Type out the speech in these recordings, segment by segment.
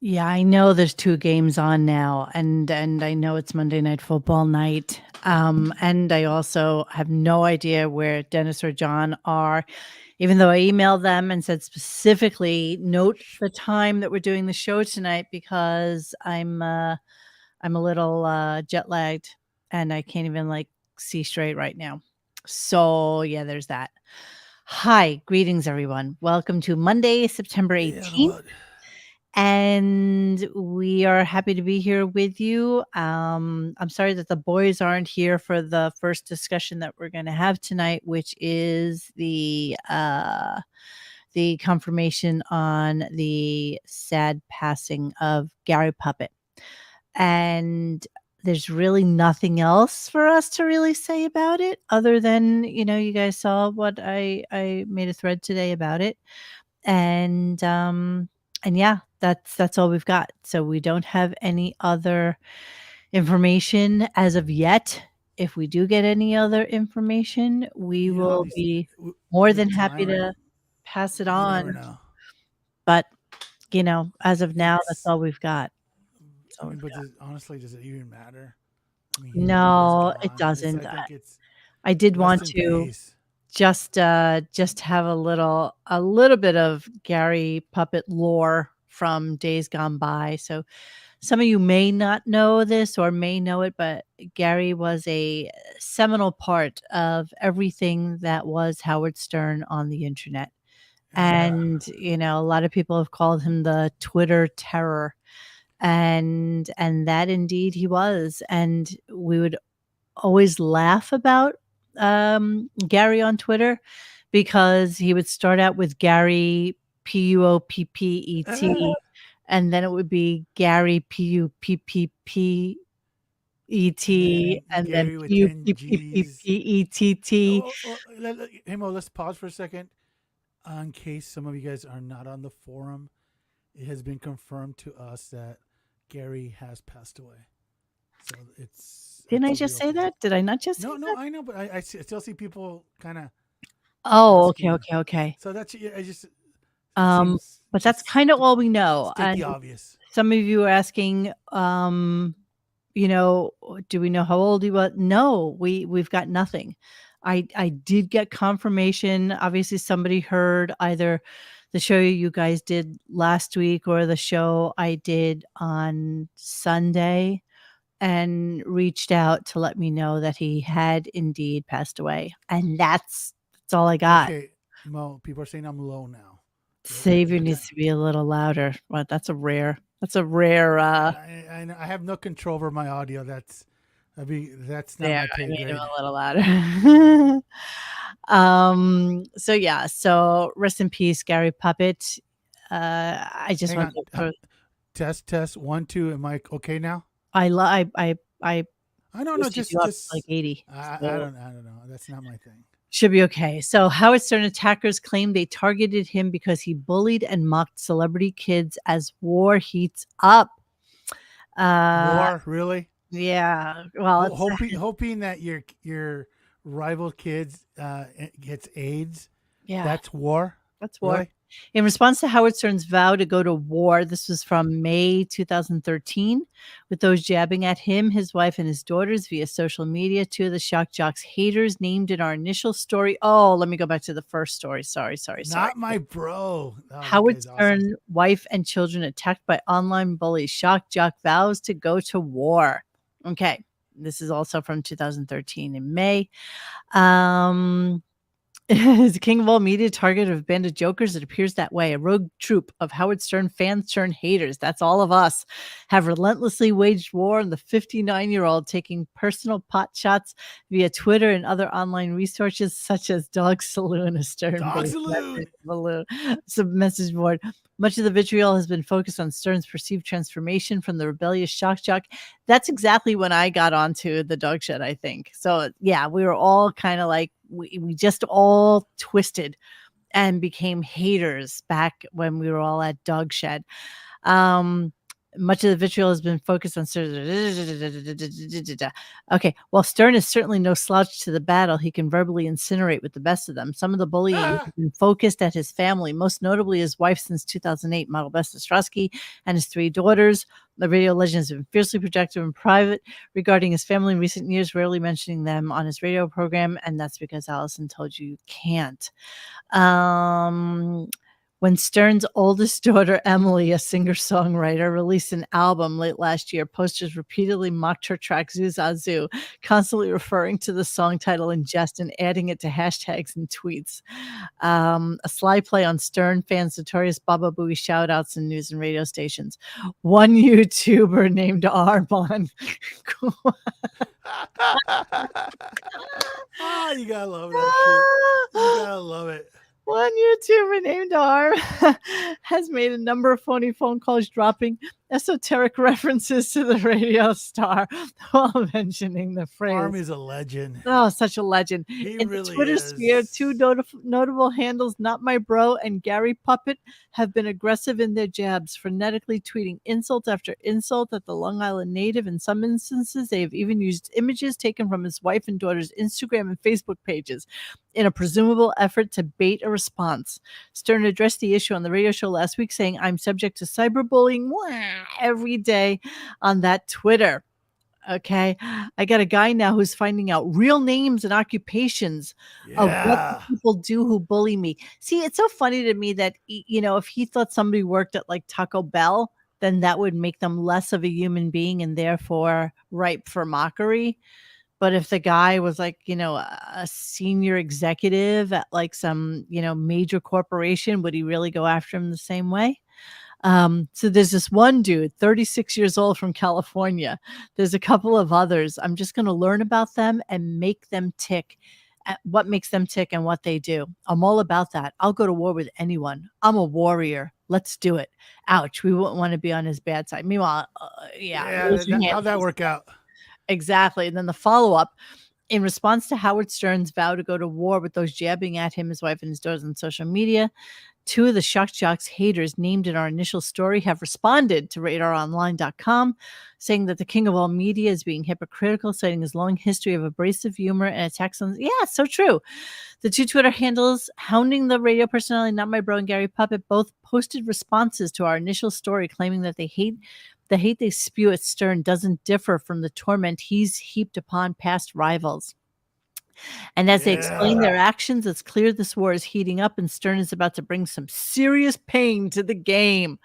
Yeah, I know there's 2 games on now, and I know it's Monday Night Football night, and I also have no idea where Dennis or John are, even though I emailed them and said specifically, "Note the time that we're doing the show tonight because I'm a little, jet lagged, and I can't even, like, see straight right now." So, yeah, there's that. Hi, greetings, everyone. Welcome to Monday, September Yeah, 18th. what? And we are happy to be here with you. I'm sorry that the boys aren't here for the first discussion that we're going to have tonight, which is the confirmation on the sad passing of Gary Puppet. And there's really nothing else for us to really say about it other than, you guys saw what I made a thread today about it. And yeah, that's all we've got. So we don't have any other information as of yet. If we do get any other information, we You know how will these be more than with happy time, to pass it you never on. know. But, as of now, that's It's, all we've got. That's I all mean, we've but got. honestly, does it even matter? I mean, he is No, it gone. doesn't. I think it's I did rest want in to peace. just have a little bit of Gary Puppet lore from days gone by. So some of you may not know this or may know it, but Gary was a seminal part of everything that was Howard Stern on the internet. Yeah. And, a lot of people have called him the Twitter terror. And that indeed he was. And we would always laugh about Gary on Twitter because he would start out with Gary Puoppet, and then it would be Gary Puppet, And then and then Gary with 10 G's. Puppet. Hey, Mo, let's pause for a second. In case some of you guys are not on the forum, it has been confirmed to us that Gary has passed away. So Didn't it's I a just real say thing. that? Did I not just say No, that? I know, but I still see people kind of Oh, okay, asking. okay, okay. So that's I just it Um, seems but that's just kind of to all we know. state And the obvious. some of you are asking, you know, do we know how old he was? No, we've got nothing. I did get confirmation. Obviously, somebody heard either the show you guys did last week or the show I did on Sunday and reached out to let me know that he had indeed passed away. And that's all I got. Okay, Mo, people are saying I'm low now. Savior Every needs time. to be a little louder. But that's a rare I have no control over my audio. That's not there. my I pay made him grade. a little louder. So yeah, so rest in peace, Gary Puppet. I just Hang want on. to throw Test 1 2. Am I okay now? I I don't know. boosted you up to like Just 80. So I don't know. That's not my thing. should be okay. So Howard Stern attackers claim they targeted him because he bullied and mocked celebrity kids as war heats up. Uh War, really? yeah. Well, it's Hoping that your rival kids gets AIDS. yeah. That's war, That's war. really? In response to Howard Stern's vow to go to war, this was from May 2013, with those jabbing at him, his wife, and his daughters via social media. Two of the shock jocks haters named in our initial story. Oh, let me go back to the first story. Sorry. Not my bro. Oh, that Howard guy's awesome. Stern, wife and children attacked by online bullies. Shock jock vows to go to war. Okay. This is also from 2013 in May. Um, is the king of all media target of a band of jokers? It appears that way. A rogue troop of Howard Stern fans turned haters, that's all of us, have relentlessly waged war on the 59-year-old, taking personal pot shots via Twitter and other online resources such as Dog Saloon, a Dog Stern-based Saloon. message board. Much of the vitriol has been focused on Stern's perceived transformation from the rebellious shock jock. That's exactly when I got onto the dog shed, I think. So yeah, we were all kind of like, we just all twisted and became haters back when we were all at dog shed. Um, Much of the vitriol has been focused on Stern. Okay, while Stern is certainly no slouch to the battle, he can verbally incinerate with the best of them. Some of the bullying has been focused at his family, most notably his wife since 2008, model Bess Ostrowski, and his 3 daughters. The radio legend has been fiercely projective in private regarding his family in recent years, rarely mentioning them on his radio program, and that's because Allison told you can't. When Stern's oldest daughter, Emily, a singer-songwriter, released an album late last year, posters repeatedly mocked her track Zoo, constantly referring to the song title in jest and adding it to hashtags and tweets. A sly play on Stern fans' notorious Baba Booey shout-outs in news and radio stations. One YouTuber named Armon You gotta love that shit. You gotta love it. One YouTuber named Arm has made a number of phony phone calls dropping esoteric references to the radio star while mentioning the phrase. Arm is a legend. Oh, such a legend. He In really the Twitter is. sphere, 2 notable handles, Not My Bro and Gary Puppet, have been aggressive in their jabs, frenetically tweeting insult after insult at the Long Island native. In some instances, they have even used images taken from his wife and daughter's Instagram and Facebook pages in a presumable effort to bait a response. Stern addressed the issue on the radio show last week, saying, "I'm subject to cyberbullying every day on that Twitter." Okay. I got a guy now who's finding out real names and occupations of what the people do who bully me. See, it's so funny to me that, if he thought somebody worked at like Taco Bell, then that would make them less of a human being and therefore ripe for mockery. But if the guy was like, a senior executive at like some, major corporation, would he really go after him the same way? So there's this one dude, 36 years old from California. There's a couple of others. I'm just going to learn about them and make them tick. What makes them tick and what they do. I'm all about that. I'll go to war with anyone. I'm a warrior. Let's do it. Ouch. We wouldn't want to be on his bad side. Meanwhile, How'd that work out? Exactly. And then the follow-up. In response to Howard Stern's vow to go to war with those jabbing at him, his wife, and his daughters on social media, 2 of the Shock Jocks haters named in our initial story have responded to RadarOnline.com, saying that the king of all media is being hypocritical, citing his long history of abrasive humor and attacks on... Yeah, it's so true. The 2 Twitter handles hounding the radio personality, Not My Bro and Gary Puppet, both posted responses to our initial story, claiming that the hate they spew at Stern doesn't differ from the torment he's heaped upon past rivals. And as they explain their actions, it's clear this war is heating up and Stern is about to bring some serious pain to the game.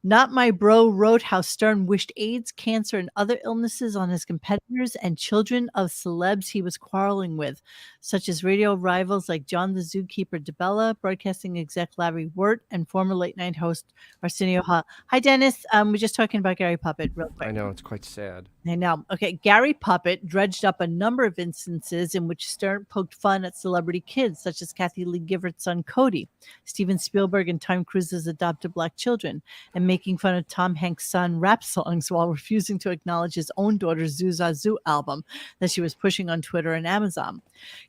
Not My Bro wrote how Stern wished AIDS, cancer, and other illnesses on his competitors and children of celebs he was quarreling with, such as radio rivals like John the Zookeeper DeBella, broadcasting exec Larry Wirt, and former late-night host Arsenio Hall. Hi, Dennis. We're just talking about Gary Puppet real quick. I know, it's quite sad. I know. Okay, Gary Puppet dredged up a number of instances in which Stern poked fun at celebrity kids, such as Kathy Lee Gifford's son Cody, Steven Spielberg and Tom Cruise's adopted black children, and making fun of Tom Hanks' son rap songs while refusing to acknowledge his own daughter's Zoo album that she was pushing on Twitter and Amazon.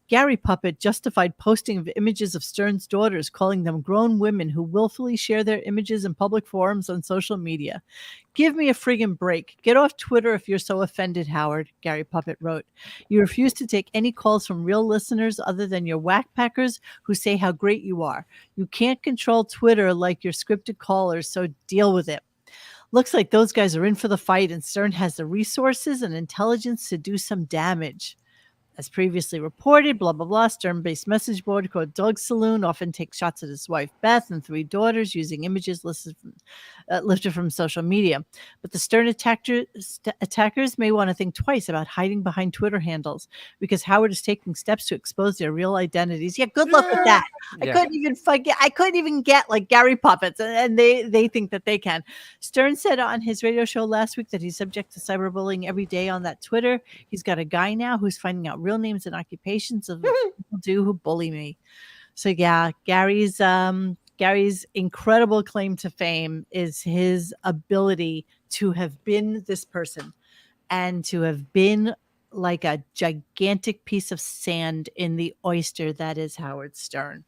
Gary Puppet justified posting of images of Stern's daughters, calling them grown women who willfully share their images in public forums on social media. Give me a friggin' break. Get off Twitter if you're so offended, Howard, Gary Puppet wrote. You refuse to take any calls from real listeners other than your whackpackers who say how great you are. You can't control Twitter like your scripted callers, so deal with it. Looks like those guys are in for the fight, and Stern has the resources and intelligence to do some damage. As previously reported, blah, blah, blah, Stern-based message board called Dog Saloon often takes shots at his wife, Beth, and 3 daughters using images lifted from social media. But the Stern attackers may want to think twice about hiding behind Twitter handles because Howard is taking steps to expose their real identities. Yeah, good luck with that. Yeah. I couldn't even get like Gary Puppets, and they think that they can. Stern said on his radio show last week that he's subject to cyberbullying every day on that Twitter. He's got a guy now who's finding out real names and occupations of what people do who bully me. So yeah, Gary's incredible claim to fame is his ability to have been this person and to have been like a gigantic piece of sand in the oyster that is Howard Stern.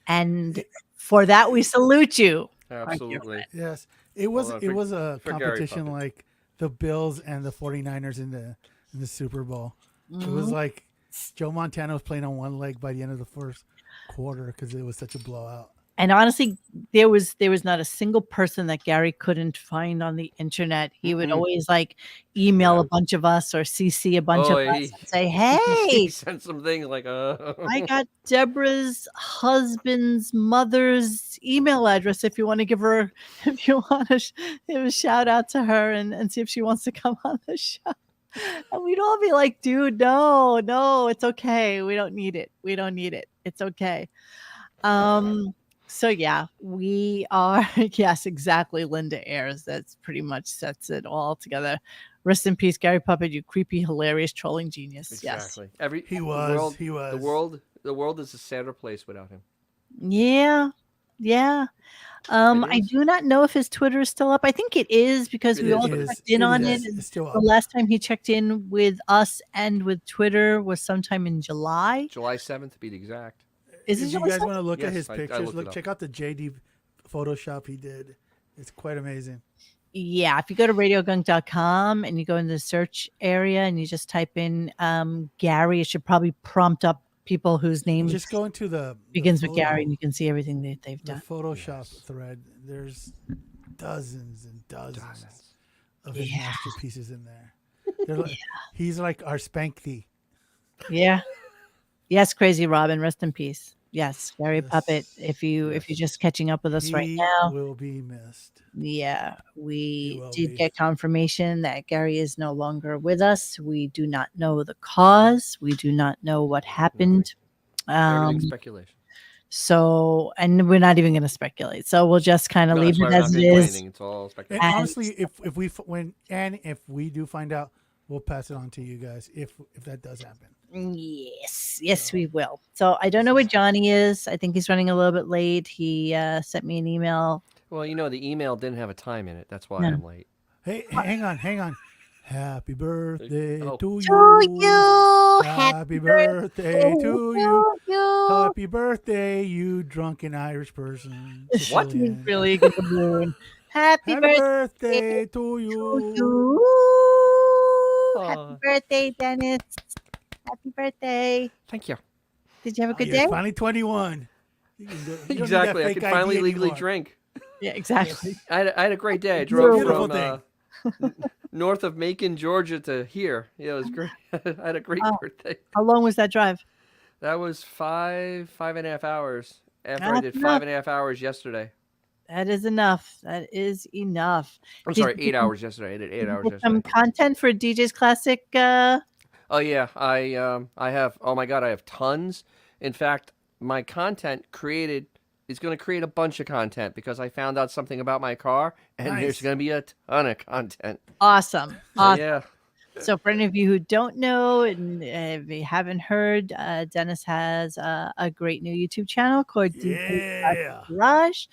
And for that, we salute you. Absolutely. Yes. It was Hold on, it was a for Gary competition Puppet. like the Bills and the 49ers in the Super Bowl. It was Mhm. like Joe Montana was playing on one leg by the end of the first quarter because it was such a blowout. And honestly, there was not a single person that Gary couldn't find on the internet. He would always like email Yeah. a bunch of us or CC a bunch Oh, of us and say, "Hey, he sent some things like I got Deborah's husband's mother's email address. If you want to give her, if you want to give a shout out to her and see if she wants to come on the show." And we'd all be like, "Dude, no, it's okay. We don't need it. We don't need it. It's okay." So yeah, we are yes, exactly, Linda Ayers. That's pretty much sets it all together. Rest in peace, Gary Puppet, you creepy, hilarious trolling genius. Yes. exactly. He The was. world, He was. the world is a sadder place without him. Yeah. Yeah. It I is. do not know if his Twitter is still up. I think it is because It we is, all but It it's- checked in it on is. it. And It's still the up. last time he checked in with us and with Twitter was sometime in July. July 7th to be exact. Is it If you July guys 7th? want to look Yes, at his I pictures, looked it up. check out the JD Photoshop he did. It's quite amazing. Yeah, if you go to radiogunk.com and you go in the search area and you just type in Gary, it should probably prompt up people whose names Just go into the begins with photo, Gary and you can see everything that they've the done. Photoshop Yes. thread. There's dozens and dozens Dozens. of his Yeah. masterpieces in there. They're like, He's like our Spanky. Yeah. Yes, Crazy Robin, rest in peace. Yes, Gary Yes. Puppet. If you're just catching up with us right He now, will be missed. yeah, we will did be. get confirmation that Gary is no longer with us. We do not know the cause. We do not know what happened. Everything's speculation. So, and we're not even going to speculate. So we'll just kind of No, leave that's why it we're not as it going to do is. anything. It's all And speculation. honestly, if we do find out, we'll pass it on to you guys if that does happen. Yes, we will. So I don't know where Johnny is. I think he's running a little bit late. He sent me an email. Well, the email didn't have a time in it. That's why No. I'm late. Hey, hang on. Happy birthday Oh. to To you. you, Happy birthday to you. you. Happy birthday, you drunken Irish person. What? Sicilian. Really good moon. Happy Happy birthday birthday to to you. you. Happy Aw. birthday, Dennis. Happy birthday. Thank you. Did you have a good You're day? finally 21. You don't need that Exactly. I fake can finally ID legally anymore. drink. Yeah, exactly. I had a great day. I a drove beautiful from north of Macon, Georgia to here. Yeah, it was great. I had a great Wow. birthday. How long was that drive? That was five and a half hours after I That's did enough. 5.5 hours yesterday. That is enough. That is enough. I'm Did sorry, you 8 hours yesterday. I did 8 Did you hours get some yesterday. content for DJ's Classic? Oh yeah, I have. Oh my God, I have tons. In fact, my content is going to create a bunch of content because I found out something about my car, and Nice. there's going to be a ton of content. Awesome. So, Awesome. yeah. So for any of you who don't know and if you haven't heard, Dennis has a great new YouTube channel called DJ Yeah. Garage,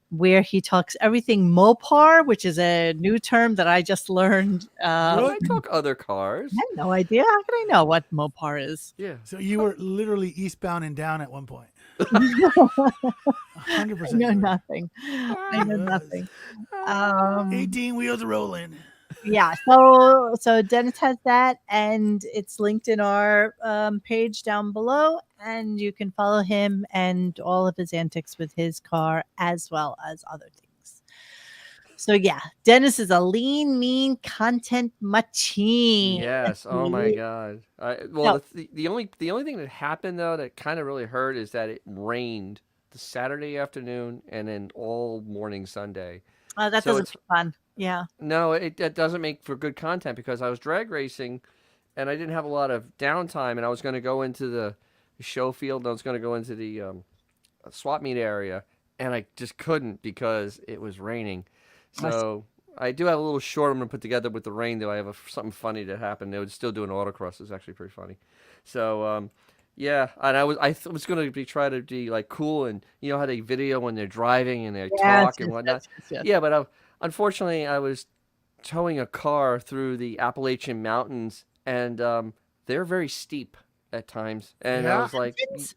where he talks everything Mopar, which is a new term that I just learned. Oh, I I talk other cars. had no idea. How can I know what Mopar is? Yeah. So you were literally eastbound and down at one point. 100%. I know nothing. I know Yes. nothing. 18 wheels rolling. Yeah, so Dennis has that, and it's linked in our page down below, and you can follow him and all of his antics with his car as well as other things. So yeah, Dennis is a lean, mean content machine. Yes. Oh my God. No. The only thing that happened though that kind of really hurt is that it rained the Saturday afternoon and then all morning Sunday. That So doesn't it's- make fun. Yeah. No, that doesn't make for good content because I was drag racing, and I didn't have a lot of downtime, and I was going to go into the show field, and I was going to go into the swap meet area, and I just couldn't because it was raining. So I do have a little short I'm going to put together with the rain, though. I have something funny that happened. They would still do an autocross. It's actually pretty funny. So yeah, and I was going to try to be like cool, and you know how they video when they're driving and they talk and whatnot. Yes. Yeah, but unfortunately, I was towing a car through the Appalachian Mountains, and they're very steep at times. And I Yeah. was like, Mountains?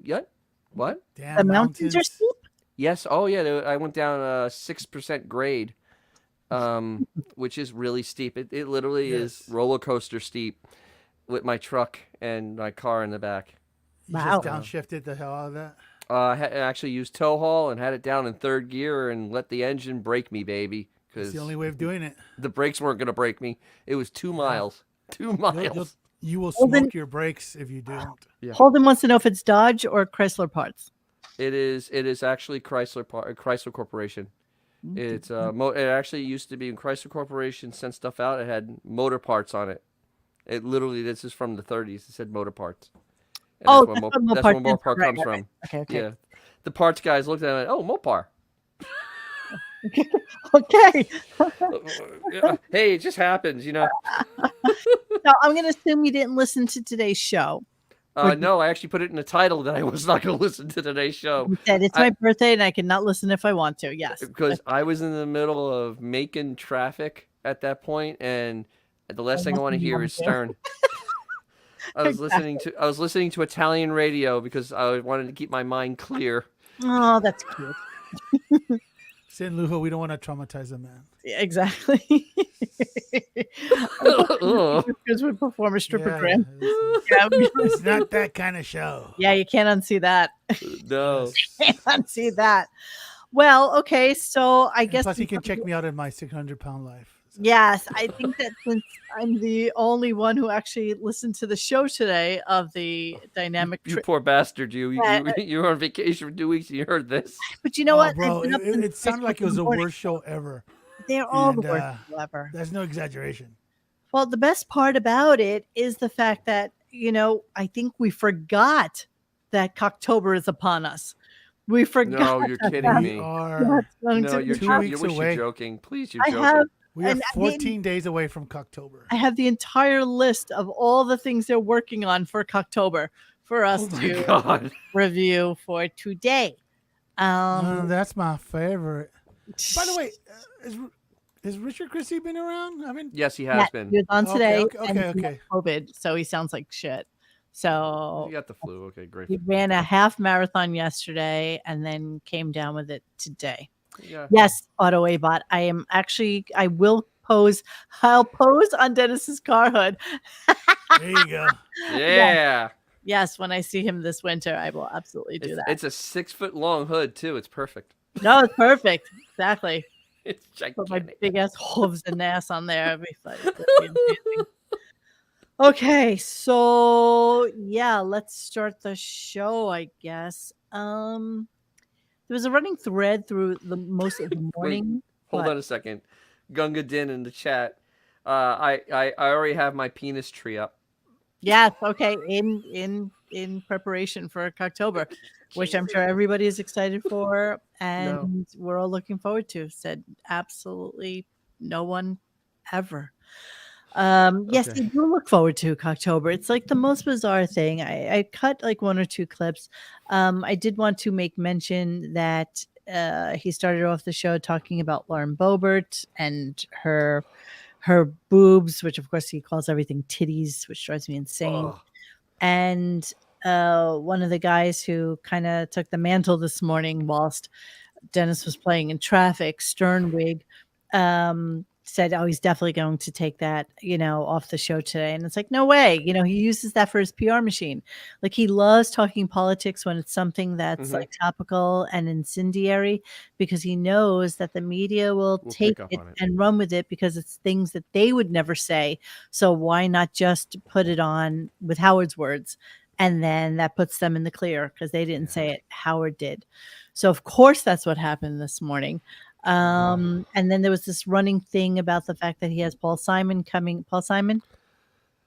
"What? What? Damn The mountains are steep. Yes. Oh, yeah. I went down a 6% grade, which is really steep. It literally is Yes. roller coaster steep with my truck and my car in the back. You just Wow. downshifted the hell out of that. I actually used tow haul and had it down in third gear and let the engine break me, baby, It's because the only way of doing it. the brakes weren't going to break me. It was 2 miles. 2 You'll, miles. you will Holden- smoke your brakes if you don't. Yeah. Holden wants to know if it's Dodge or Chrysler parts. It is actually Chrysler Corporation. It's it actually used to be when Chrysler Corporation sent stuff out. It had motor parts on it. It literally, this is from the 30s. It said motor parts. And Oh, that's that's where where Mopar Mopar comes right. from. Okay. Yeah, the parts guys looked at it. Oh, Mopar. Okay. Hey, it just happens, So I'm going to assume you didn't listen to today's show. No, I actually put it in the title that I was not going to listen to today's show. You said it's my birthday and I cannot listen if I want to. Yes. Because I was in the middle of making traffic at that point, and the last thing I want to hear is Stern. I was listening to Italian radio because I wanted to keep my mind clear. Oh, that's cute. Sin Lujo, we don't want to traumatize a man. Exactly. Because we perform a strippogram. It's not that kind of show. Yeah, you can't unsee that. No. Can't unsee that. Well, okay, so I guess. Plus, he can check me out in my 600-pound life. So. Yes, I think that since I'm the only one who actually listened to the show today of the dynamic You poor bastard, you were on vacation for 2 weeks and you heard this. But you know what? Bro, it sounded like it was the worst show ever. They're all the worst show ever. That's no exaggeration. Well, the best part about it is the fact that, I think we forgot that Cocktober is upon us. We forgot. No, you're kidding me. No, you're 2 weeks away. You're joking. Please, you're joking. We are 14 days away from Coctober. I have the entire list of all the things they're working on for Coctober for us to review for today. That's my favorite. By the way, has Richard Christie been around? Yes, he has been. He was on today. Okay. COVID, so he sounds like shit. So he got the flu. Okay, great. He ran a half marathon yesterday and then came down with it today. Yeah. Yes, Auto Abot. I'll pose on Dennis's car hood. There you go. Yeah. Yes, when I see him this winter, I will absolutely do that. It's a 6-foot long hood too. It's perfect. No, it's perfect. Exactly. It's gigantic. Put my big ass hooves and ass on there. It'd be amazing. Okay, so yeah, let's start the show, I guess. There was a running thread through most of the morning. Wait, hold on a second. Gunga Din in the chat. I already have my penis tree up. Yes, okay. In preparation for Coctober, which I'm sure everybody is excited for, and we're all looking forward to. Said absolutely no one ever. Yes, I do look forward to Coctober. It's like the most bizarre thing. I cut like one or two clips. I did want to make mention that he started off the show talking about Lauren Boebert and her boobs, which of course he calls everything titties, which drives me insane. Oh. And one of the guys who kind of took the mantle this morning whilst Dennis was playing in traffic, Sternwig, said, he's definitely going to take that, off the show today. And it's like, no way. He uses that for his PR machine. Like, he loves talking politics when it's something that's like topical and incendiary, because he knows that the media will take it and run with it because it's things that they would never say. So why not just put it on with Howard's words? And then that puts them in the clear because they didn't say it. Howard did. So of course that's what happened this morning. And then there was this running thing about the fact that he has Paul Simon coming. Paul Simon?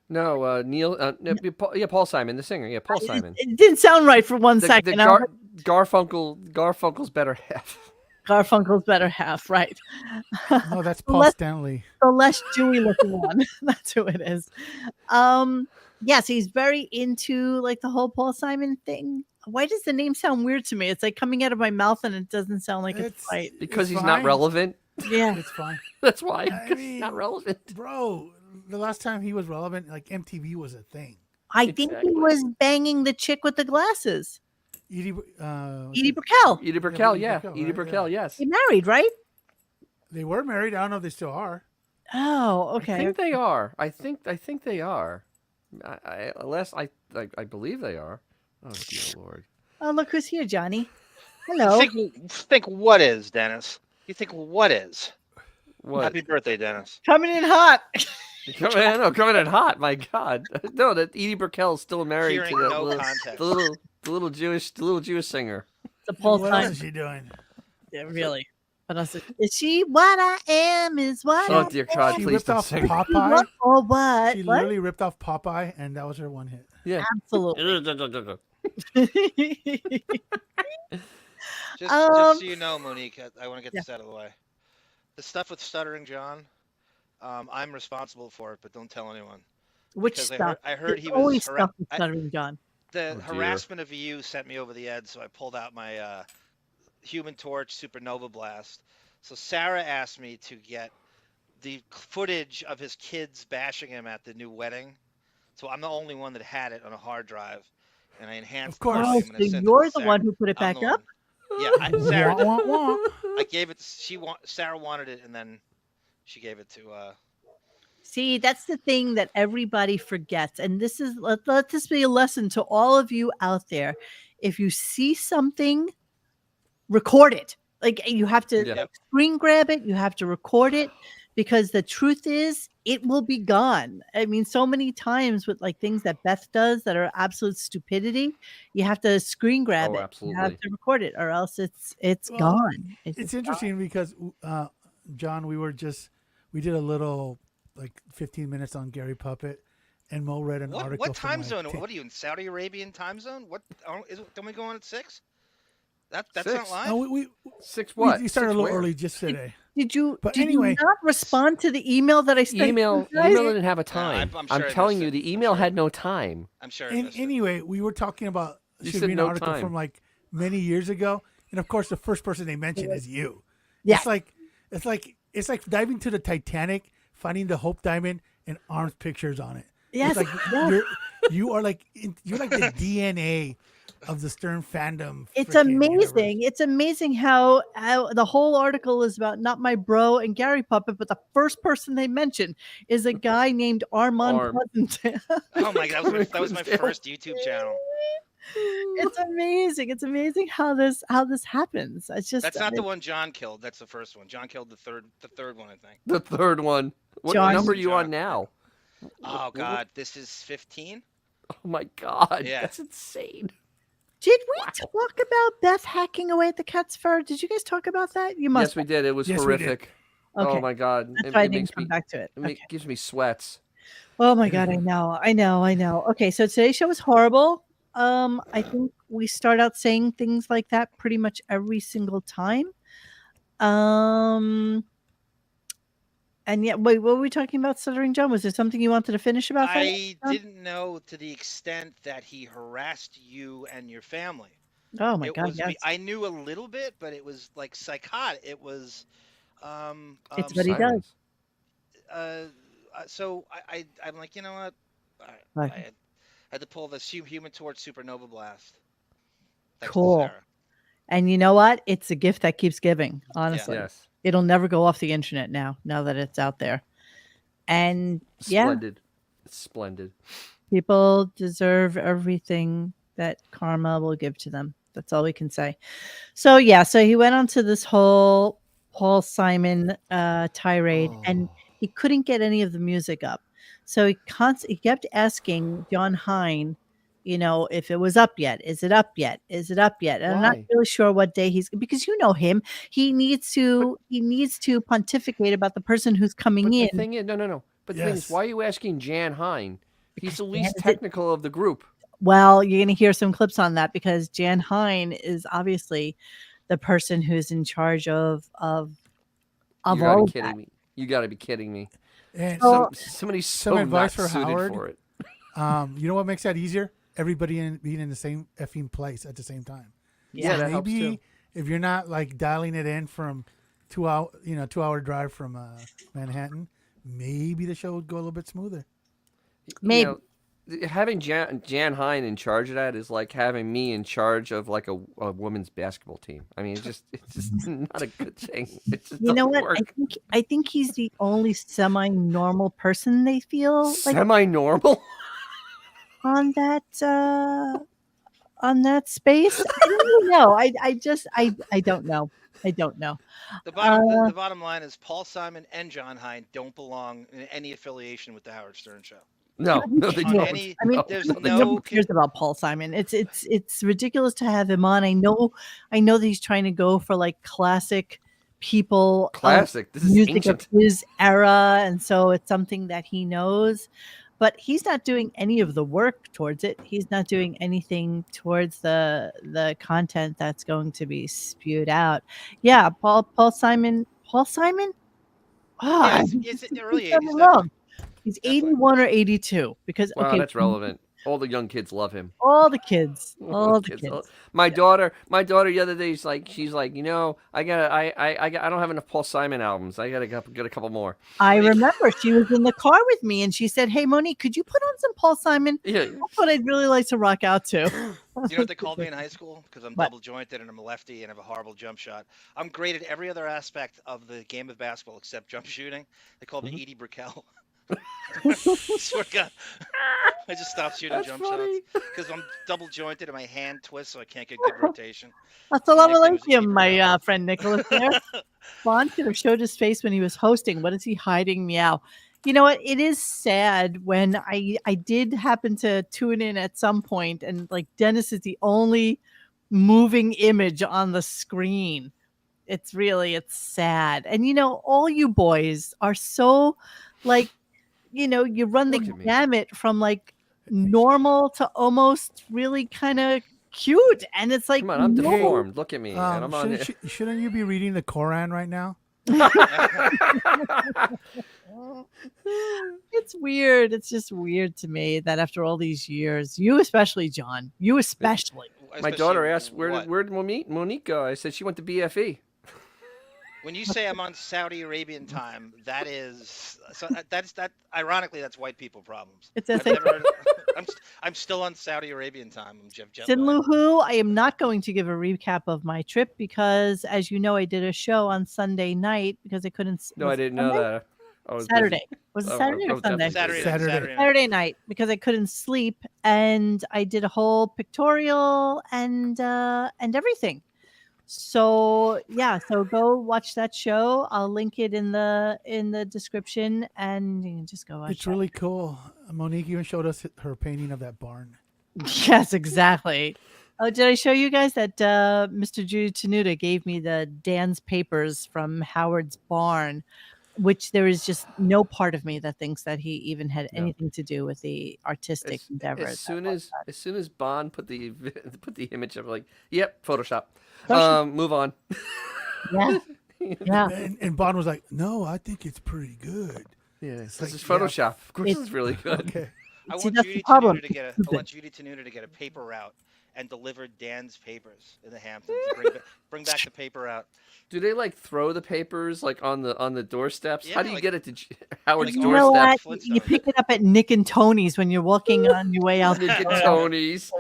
No, Neil. Paul Simon, the singer. Yeah, Paul Simon. It didn't sound right for one second. Garfunkel's better half. Garfunkel's better half, right? No, that's Paul Stanley. The less Jewy looking one. That's who it is. Yes, he's very into like the whole Paul Simon thing. Why does the name sound weird to me? It's like coming out of my mouth and it doesn't sound like it's right. Because he's not relevant. Yeah, it's fine. That's why. He's not relevant. Bro, the last time he was relevant, like MTV was a thing. I think he was banging the chick with the glasses. Edie, Edie Brickell. Edie Brickell, Edie yeah. Brickell, Edie right? Brickell, yes. They married, right? They were married. I don't know if they still are. Oh, I okay. think they are. I think they are. I believe they are. Oh dear Lord. Oh, look who's here, Johnny. You Hello. think what is, Dennis? You think what is? What? Happy birthday, Dennis. Coming in hot. Coming in hot. My God. No, that Edie Brickell is still married Hearing to no the context. little Jewish singer. The Paul What else time. is she doing? Yeah, really. What else is she? What I am is what Oh I dear God, She please ripped don't off sing. Popeye. What or what? She What? literally ripped off Popeye, and that was her one hit. Yeah. Absolutely. Just so you know, Monique, I want to get Yeah. this out of the way. The stuff with Stuttering John, I'm responsible for it, but don't tell anyone. Which Because stuff? I heard he There's always was stuff with Stuttering John. the Oh, dear. harassment of you sent me over the edge, so I pulled out my Human Torch Supernova Blast. So Sarah asked me to get the footage of his kids bashing him at the new wedding. So I'm the only one that had it on a hard drive, and I enhanced Of course. the Oh, volume so and I sent it to you're the Sarah. one who put it I'm back the up? one. Yeah, Sarah did. Wah, wah, wah. I gave it. Sarah wanted it, and then she gave it to. See, that's the thing that everybody forgets. And this is let this be a lesson to all of you out there. If you see something, record it. Like you have to Yeah. screen grab it, you have to record it, because the truth is it will be gone. I mean, so many times with like things that Beth does that are absolute stupidity, you have to screen grab Oh, it. You have absolutely. to record it, or else it's Well, gone. It's just interesting because, John, we did a little like 15 minutes on Gary Puppet, and Mo read an article. What time from, like, zone? What are you in Saudi Arabian time zone? What? Don't we go on at 6? That's 6? not live. No, we 6 what? we started 6 a little where? early just today. Did you But did anyway, you not respond to the email that I sent? Email you guys? didn't have a time. I'm sure I telling missed you, it. the I'm email sure. had no time. I'm sure. I And missed it. anyway, we were talking about You should said be an no article time. from like many years ago, and of course, the first person they mention is you. Yeah. It's like diving to the Titanic, finding the Hope Diamond, and arms pictures on it. Yes. It's like you're like the DNA of the Stern fandom. It's frickin' amazing. universe. It's amazing how the whole article is about not my bro and Gary Puppet, but the first person they mention is a guy named Armand Arm. Pleasant. Oh my god, that was my Clydesdale. first YouTube channel. It's amazing. It's amazing how this happens. It's just That's not the one John killed. That's the first one. John killed the third one, I think. The third one. What John- number are you John. on now? Oh god, this is 15. Oh my God. Yeah. That's insane. Did we talk about Beth hacking away at the cat's fur? Did you guys talk about that? You must. Yes, we did. It was Yes, we did. horrific. Okay. Oh my God. That's why I it didn't makes come me back to it. Okay. gives me sweats. Oh my God, I know. Okay, so today's show was horrible. I think we start out saying things like that pretty much every single time. And yet, wait, what were we talking about, Stuttering John? Was there something you wanted to finish about that? I didn't know to the extent that he harassed you and your family. Oh my God, yes. I knew a little bit, but it was like psychotic. It was It's what he does. So I'm like, you know what? Right. I had to pull the Human Torch Supernova Blast. Thanks to Cool. Sarah. And you know what? It's a gift that keeps giving, honestly. Yes. It'll never go off the internet now that it's out there. And yeah, Splendid. Splendid. people deserve everything that karma will give to them. That's all we can say. So yeah, so he went on to this whole Paul Simon tirade, and he couldn't get any of the music up. So he kept asking John Hine, if it was up yet. Is it up yet? Is it up yet? And I'm not Why? really sure what day because you know him. He needs to pontificate about the person who's coming But in. the thing is, no. But the thing is, Yes. why are you asking Jan Hine? He's the Jan least is it- technical of the group. Well, you're going to hear some clips on that because Jan Hine is obviously the person who's in charge of You all gotta of be kidding that. me. You gotta be kidding me. And Oh, Somebody's some so advice not for suited Howard? for it. you know what makes that easier? Everybody being in the same effing place at the same time. Yeah, So that helps maybe too. if you're not like dialing it in from 2-hour drive from Manhattan, maybe the show would go a little bit smoother. Maybe. You know, having Jan Hein in charge of that is like having me in charge of like a women's basketball team. I mean, it's just not a good thing. It just You know doesn't what? work. I think he's the only semi-normal person they feel like Semi-normal. on that space. I don't really know. I don't know. I don't know. The bottom line is Paul Simon and John Hein don't belong in any affiliation with the Howard Stern Show. No, they On don't. any- I mean, there's they no- nobody cares about Paul Simon. It's ridiculous to have him on. I know that he's trying to go for like classic people, Classic. This is music ancient. of his era, and so it's something that he knows. But he's not doing any of the work towards it. He's not doing anything towards the content that's going to be spewed out. Yeah, Paul Simon. Paul Simon. Yeah, Ah, it's in the early he's done 80s. it wrong. He's Definitely. 81 or 82 because Wow, that's relevant. All the young kids love him. all the kids, All the kids. My daughter the other day, she's like, I don't have enough Paul Simon albums. I gotta get a couple more. I remember she was in the car with me and she said, "Hey, Monique, could you put on some Paul Simon? Yeah. That's what I'd really like to rock out to." You know what they called me in high school? Because I'm What? double jointed and I'm a lefty and have a horrible jump shot. I'm great at every other aspect of the game of basketball except jump shooting. They called me Edie Brickell. Swear to God. I just stopped shooting That's jump funny. shots because I'm double jointed and my hand twists so I can't get good rotation. Assalamu nickname was alaikum, Edie my friend Nicholas there. Bond could have showed his face when he was hosting. What is he hiding? Meow. You know what? It is sad when I did happen to tune in at some point and like Dennis is the only moving image on the screen. It's sad. And all you boys are so like, you run the Look at me. gamut from like normal to almost really kind of cute. And it's like, Come on, I'm no. deformed. Look at me. And I'm on Shouldn't you be reading the Quran right now? It's weird. It's just weird to me that after all these years, you especially, John, you especially. My daughter asked, where'd Monique go? I said she went to BFE. When you say I'm on Saudi Arabian time, that is ironically that's white people problems. It's I've SAT. never- I'm still on Saudi Arabian time. I'm jet lagged. Sinluhu, I am not going to give a recap of my trip because, as you know, I did a show on Sunday night because I couldn't. No, I didn't know that. I was busy. Saturday. Was it Oh, Saturday I or was Sunday? definitely Saturday. Saturday night because I couldn't sleep and I did a whole pictorial and everything. So yeah, so go watch that show. I'll link it in the description and you can just go watch. It's really cool. Monique even showed us her painting of that barn. Yes, exactly. Oh, did I show you guys that Mr. Judy Tenuta gave me the Dan's papers from Howard's barn, which there is just no part of me that thinks that he even had anything to do with the artistic endeavor. As soon as Bond put the image of like, yep, Photoshop. Photoshop. Move on. Yeah. Yeah. And Bond was like, "No, I think it's pretty good." Yeah, this like, is Photoshop. Of course, It's- it's really good. Okay. I See, want that's Judy the problem. Tenuta to get a paper route and deliver Dan's papers in the Hamptons. Bring back the paper route. Do they like throw the papers like on the doorsteps? How Yeah, do you like- get it to Howard's like You know doorstep? what? You pick it up at Nick and Tony's when you're walking on your way out. Nick and the door. Tony's.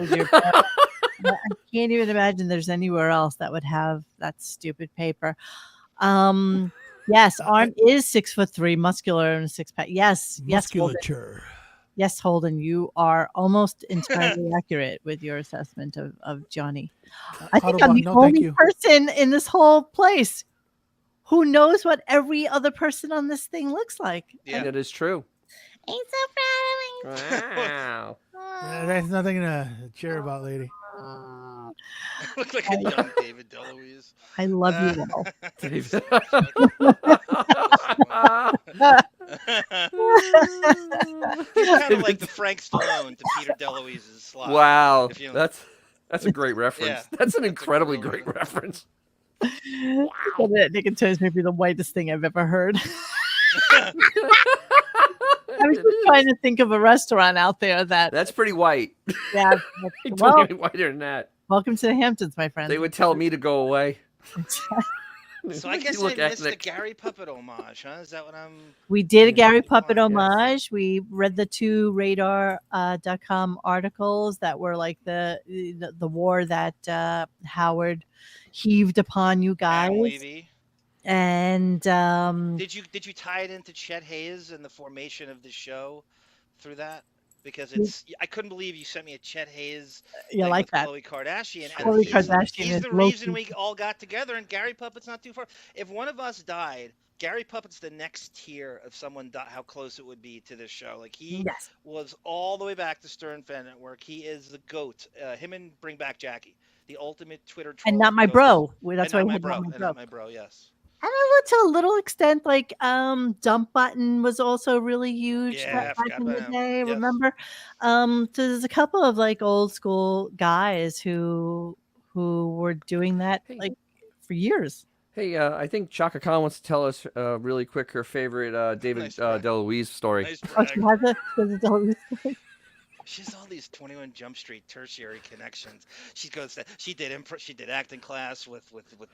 I can't even imagine there's anywhere else that would have that stupid paper. Yes, Arm is 6'3", muscular and 6-pack. Yes, Holden. Musculature. Yes, Holden, you are almost entirely accurate with your assessment of Johnny. I think I'm Autobahn, the no, thank only you. person in this whole place who knows what every other person on this thing looks like. Yeah. That is true. I'm so proud of me. Wow. That's nothing to cheer about, lady. Look like a young David DeLuise. I love you all. David. He's kind of like the Frank Stallone to Peter DeLuise's Sly. Wow, If you- that's a great reference. Yeah. That's an That's a incredibly real great reference. Nick and Toes may be the whitest thing I've ever heard. I was just trying to think of a restaurant out there that That's pretty white. yeah. It's Well, even whiter than that. welcome to the Hamptons, my friend. They would tell me to go away. So I guess You I look missed the ethnic. Gary Puppet homage, huh? Is that what I'm? We did a Gary Oh, Puppet yes. homage. We read the two radar.com articles that were like the war that Howard heaved upon you guys. Adam Levy. And Did you tie it into Chet Hayes and the formation of the show through that? Because I couldn't believe you sent me a Chet Hayes you thing like with that. Khloe Kardashian, and Khloe Hayes. Kardashian he's is the low reason we all got together. And Gary Puppet's not too far. If one of us died, Gary Puppet's the next tier of someone how close it would be to this show. Like he Yes. was all the way back to Stern Fan Network. He is the goat. Him and Bring Back Jackie, the ultimate Twitter troll. And not my goats. bro. That's And why not we my had bro. not my And bro. not my bro. Yes. And to a little extent, like Dump Button was also really huge Yeah, I back forgot in about the him. day. Yes. Remember? So there's a couple of like old school guys who were doing that Hey. like for years. Hey, I think Chaka Khan wants to tell us really quick her favorite David Nice try. DeLuise story. Nice Oh, brag. she has a there's always She has all these 21 Jump Street tertiary connections. She goes to, she did acting class with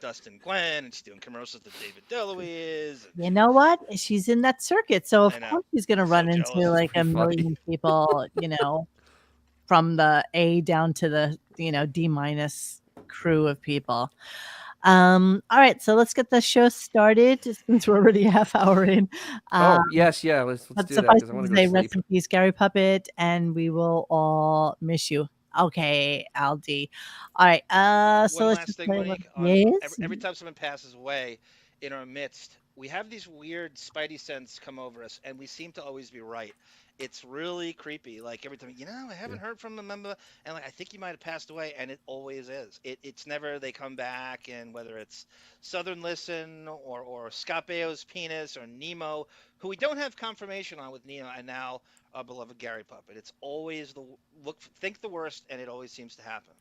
Dustin Gwen, and she's doing commercials with David DeLuise. You know what? She's in that circuit, so I of know. course she's gonna So run jealous. into like a Pretty funny. million people, from the A down to the D- crew of people. All right, so let's get the show started since we're already a half hour in. Oh yes, yeah. Let's But do that suffice because I it want to to go say, to rest sleep. in peace, Gary Puppet, and we will all miss you. Okay, Aldi. All right. So One let's last just thing, play Monique. yes. Every time someone passes away in our midst, we have these weird spidey sense come over us, and we seem to always be right. It's really creepy. Like every time, I haven't heard from a member, and like I think you might have passed away, and it always is. It's never they come back, and whether it's Southern Listen or Scott Baio's penis or Nemo, who we don't have confirmation on with Nemo, and now our beloved Gary Puppet. It's always think the worst, and it always seems to happen.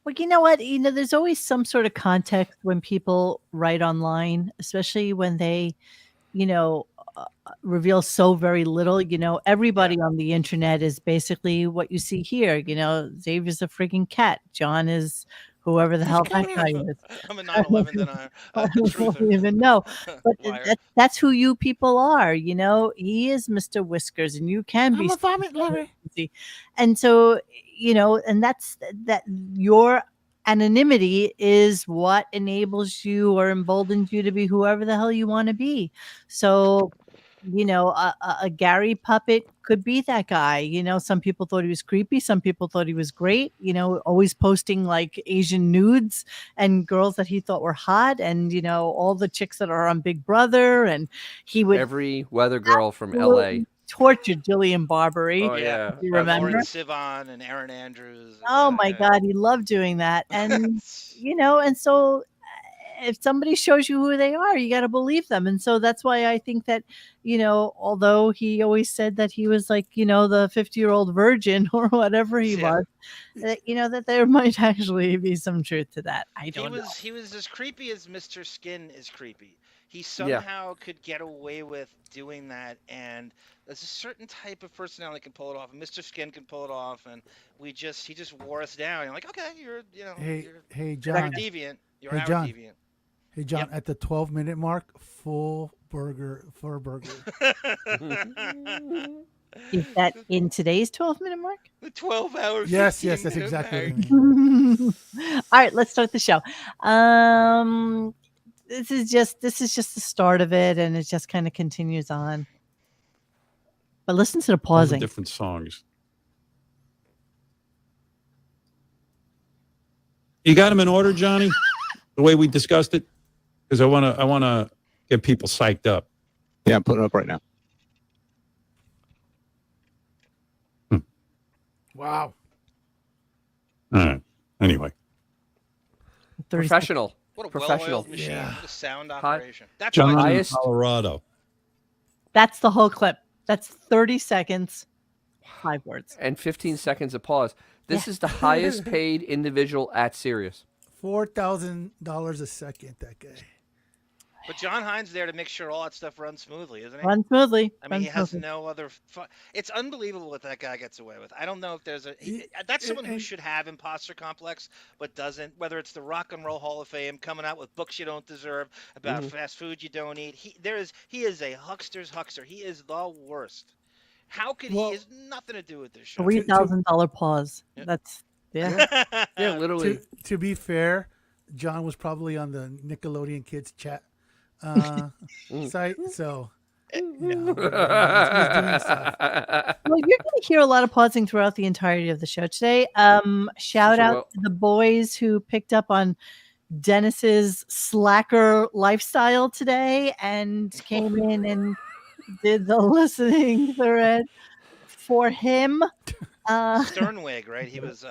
Well, you know what? There's always some sort of context when people write online, especially when they, you know, reveal so very little. Everybody on the internet is basically what you see here. Xavier's a freaking cat. John is whoever the hell that guy is. I'm a 9/11 denier. I don't even know. But Liar. that's who you people are. He is Mr. Whiskers, and you can be I'm a vomit, Larry. easy. And so, and that's that your anonymity is what enables you or emboldens you to be whoever the hell you want to be. So, a Gary Puppet could be that guy. Some people thought he was creepy. Some people thought he was great. Always posting like Asian nudes and girls that he thought were hot, and all the chicks that are on Big Brother, and he would Every weather girl from LA. tortured Jillian Barbary. Oh yeah, You remember? Lauren Sivan and Aaron Andrews. Oh my God, he loved doing that. And and so if somebody shows you who they are, you got to believe them. And so that's why I think that, although he always said that he was like, the 50-year-old virgin or whatever he was, that, that there might actually be some truth to that. I don't know. He was as creepy as Mr. Skin is creepy. He somehow could get away with doing that, and there's a certain type of personality can pull it off, and Mr. Skin can pull it off, and he just wore us down. You're like, okay, Hey, you're our John. deviant. You're Hey, our John. deviant. Hey, John. Yep. At the 12-minute mark, full burger. Is that in today's 12-minute mark? The 12-hour. Yes, that's exactly what I mean. All right, let's start the show. This is just the start of it, and it just kind of continues on. But listen to the All the pausing. different songs. You got them in order, Johnny? The way we discussed it? Because I wanna get people psyched up. Yeah, I'm putting it up right now. Wow. All right. Anyway. 30 professional. What a Professional. well-oiled machine. Yeah. What a sound Hot. operation. That's John why in highest- Colorado. That's the whole clip. That's 30 seconds, 5 words. And 15 seconds of pause. This is the highest paid individual at Sirius. $4,000 a second, that guy. But John Hines there to make sure all that stuff runs smoothly, isn't he? Run smoothly. I mean, run he has smoothly. no other. It's unbelievable what that guy gets away with. I don't know if there's a. He- That's someone who and- should have imposter complex, but doesn't. Whether it's the Rock and Roll Hall of Fame coming out with books you don't deserve about fast food you don't eat. He is a huckster's huckster. He is the worst. How could he? Well- Has nothing to do with this show. $3,000 pause. Yeah. That's yeah. Yeah, literally. To be fair, John was probably on the Nickelodeon Kids chat site, so you know, he's doing stuff. Well, you're going to hear a lot of pausing throughout the entirety of the show today. Shout out to the boys who picked up on Dennis's slacker lifestyle today and came in and did the listening thread for him. Sternwig, right? He was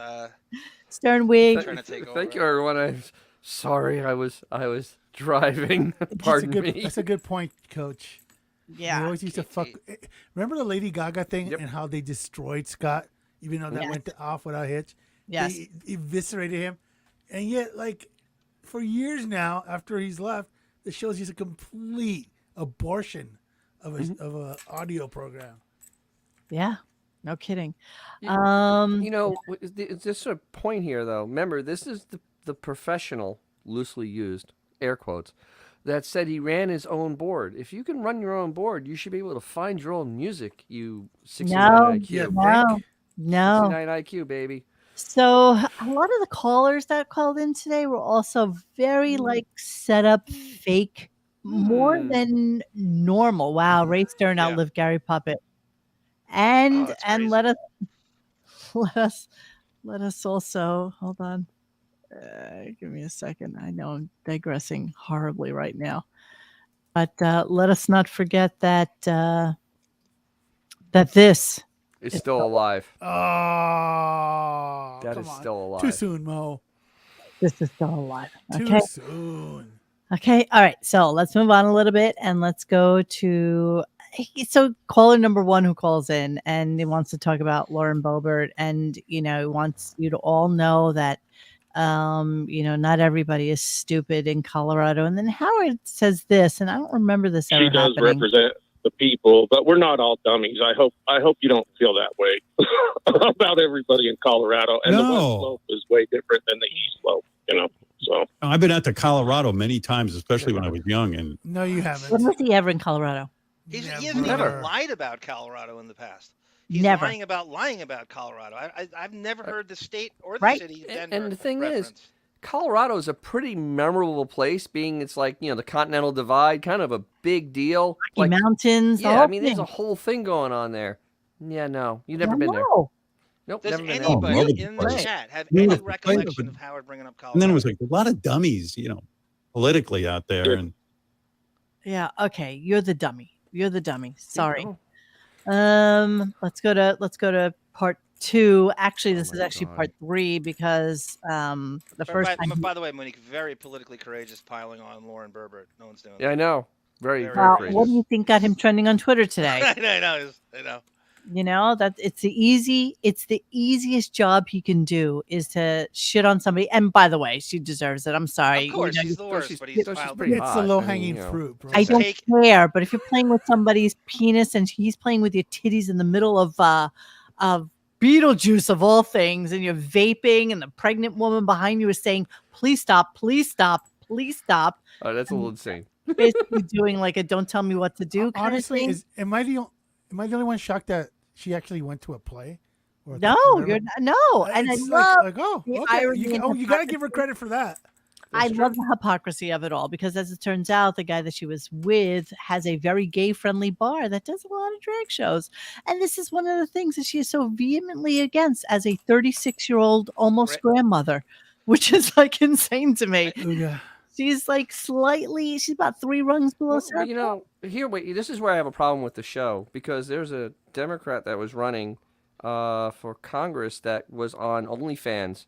Sternwig. trying to take over. Thank you, everyone. I'm sorry. I was driving. Pardon me. That's a good point, Coach. They Yeah. always used to fuck. Remember the Lady Gaga thing Yep. and how they destroyed Scott, even though that Yes. went off without a hitch. Yes. They eviscerated him, and yet, like, for years now, after he's left, the show's just a complete abortion of a audio program. Yeah. No kidding. You know, there's a point here, though. Remember, this is the professional, loosely used, air quotes, that said he ran his own board. If you can run your own board, you should be able to find your own music, you 69 IQ. Yeah, No. No. 69 IQ, baby. So a lot of the callers that called in today were also very like set up fake more than normal. Wow, Ray Stern Yeah. outlived Gary Puppet. And that's and crazy. let us also hold on. Give me a second. I know I'm digressing horribly right now. But let us not forget that this It's still alive. Oh, That come is on. still alive. Too soon, Mo. is still alive. Too Okay. soon. Okay. All right. So let's move on a little bit and let's go to caller number 1 who calls in and he wants to talk about Lauren Boebert and wants you to all know that not everybody is stupid in Colorado. And then Howard says this, and I don't remember this ever She does happening. represent the people, but we're not all dummies. I hope you don't feel that way about everybody in Colorado. And the No. West Slope is way different than the East Slope, So I've been out to Colorado many times, especially when I was young, and No, you When haven't. was he ever in Colorado? He hasn't Never. even lied about Colorado in the past. He's Never. lying about Colorado. I've never heard the state or the Right. city. And Denver the thing reference. is, Colorado is a pretty memorable place, being it's like, the Continental Divide, kind of a big deal. Rocky Mountains. the Yeah, whole I mean, there's thing. a whole thing going on there. Yeah, no, you've never I been there. know. Nope, Does never been there. anybody Oh, in the right. chat have Yeah, any right. recollection of Howard bringing up Colorado? and then it was like a lot of dummies, politically out there, and Yeah. Okay. You're the dummy. Sorry. Oh, Let's go to part 2. Actually, this is my actually God. part 3 because the first time. By the way, Monique, very politically courageous, piling on Lauren Berbert. No one's doing yeah, I know. Very, Very very Well, crazy. what do you think got him trending on Twitter today? that. I know. That it's the easiest job he can do is to shit on somebody. And by the way, she deserves it. I'm sorry. Of course, You know, she's the worst, she's- but he's she's piled pretty it. It's hot. the I mean, low hanging you know. fruit, bro. I don't Take- care, but if you're playing with somebody's penis and he's playing with your titties in the middle of Beetlejuice of all things, and you're vaping, and the pregnant woman behind you is saying, "Please stop! Please stop! Please stop!" Oh, that's a little insane. Basically doing like a "Don't tell me what to do" kind of Honestly, thing. am I the only one shocked that she actually went to a play? Or No, whatever? you're not. No, and I It's love. like, oh, the okay. irony and You gotta give her credit for that. I That's love the hypocrisy of it all because, as it turns out, the guy that she was with has a very gay-friendly bar that does a lot of drag shows, and this is one of the things that she is so vehemently against as a 36-year-old almost Right. grandmother, which is like insane to me. Yeah. She's like she's about 3 rungs below Well, Sarah. wait, this is where I have a problem with the show, because there's a Democrat that was running for Congress that was on OnlyFans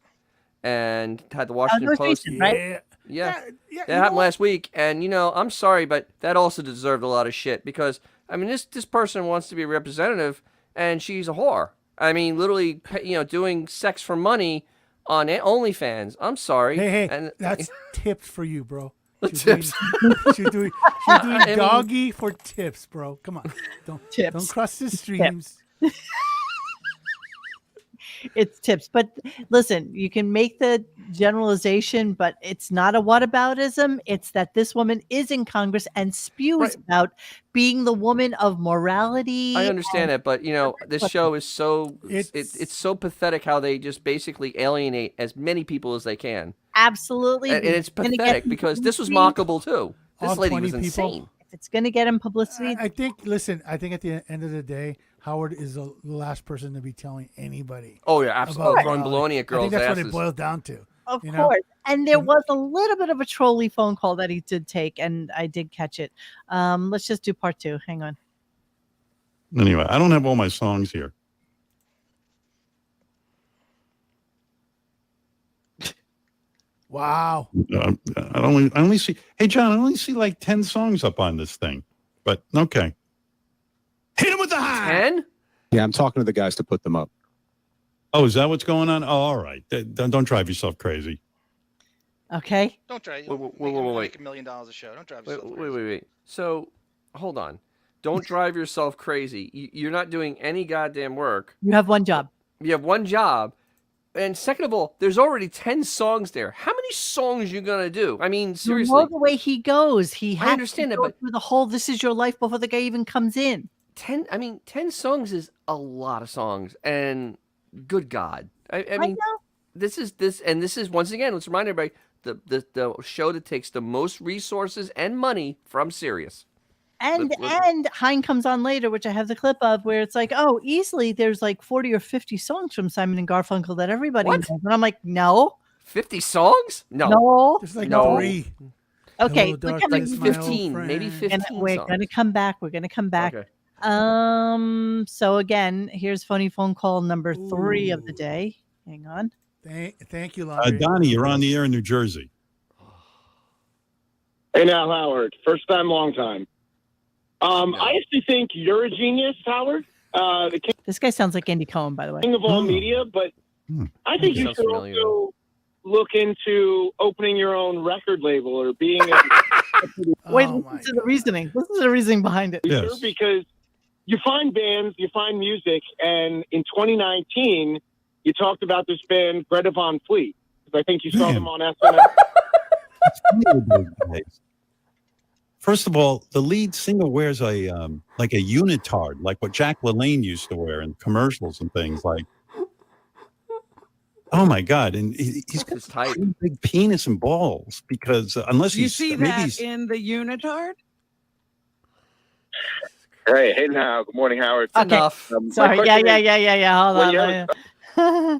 and had the That Washington was Post. recent, right? Yeah. Yeah, Yeah. that you know happened what? last week, and I'm sorry, but that also deserved a lot of shit, because I mean, this person wants to be a representative, and she's a whore. I mean, literally, doing sex for money on OnlyFans. I'm sorry. Hey, and that's tips for you, bro. Tips. She's doing doggy for tips, bro. Come on, don't Tips. cross the streams. It's tips. But listen, you can make the generalization, but it's not a whataboutism. It's that this woman is in Congress and spews Right. about being the woman of morality. I understand that, but this show is so It's- it's so pathetic how they just basically alienate as many people as they can, Absolutely. and it's Gonna get pathetic him because this was publicity. mockable too. This All lady 20 was people? insane. If it's going to get him publicity, I think. Listen, I think at the end of the day, Howard is the last person to be telling anybody. Oh yeah, absolutely. about Throwing baloney at I girls' think that's what it asses. boils down to. of you know? course. And there was a little bit of a trolly phone call that he did take, and I did catch it. Let's just do part 2. Hang on. Anyway, I don't have all my songs here. Wow. I only see. Hey, John, I only see like 10 songs up on this thing. But okay. Hit him with the high. 10? Yeah, I'm talking to the guys to put them up. Oh, is that what's going on? Oh, all right. Don't drive yourself crazy. Okay. Don't try. Wait. Make $1 million a show. Don't drive yourself crazy. Wait. So, hold on. Don't drive yourself crazy. You're not doing any goddamn work. You have one job. You have one job. And second of all, there's already 10 songs there. How many songs you going to do? I mean, You seriously. know the way he goes. He has understand to that, go but- through the whole "This Is Your Life" before the guy even comes in. 10 songs is a lot of songs. And good God. I mean, know. this is once again, let's remind everybody, the show that takes the most resources and money from Sirius. And Look. and Hein comes on later, which I have the clip of, where it's like, oh, easily there's like 40 or 50 songs from Simon and Garfunkel that everybody What? knows. And I'm like, no, 50 songs? no. There's like No. 3. Okay, Hello, look how many- darkness, my old 15, maybe friend. 15 and we're songs. gonna come back. We're gonna come back. Okay. So again, here's phony phone call number 3 of the Ooh. day. Hang on. Thank you, Laundry. Donnie, you're on the air in New Jersey. Hey now, Howard. First time, long time. I used to think you're a genius, Howard. The This guy sounds like Andy Cohen, by the way. king of all Hmm. media, but Hmm. I think you Sounds should familiar. also look into opening your own record label or being a Wait, Oh, listen my to the God. reasoning. Listen to the reasoning behind it. Yes. producer because you find bands, you find music, and in 2019, you talked about this band, Greta Von Fleet. I think you saw Man. them on SNL. First of all, the lead singer wears a like a unitard, like what Jack LaLanne used to wear in commercials and things. Like, oh my God! And he's got His type. a big penis and balls because unless You he's see maybe that he's, in the unitard? Hey now. Good morning, Howard. Okay. Enough. Sorry. Yeah. Hold Well, on. yeah.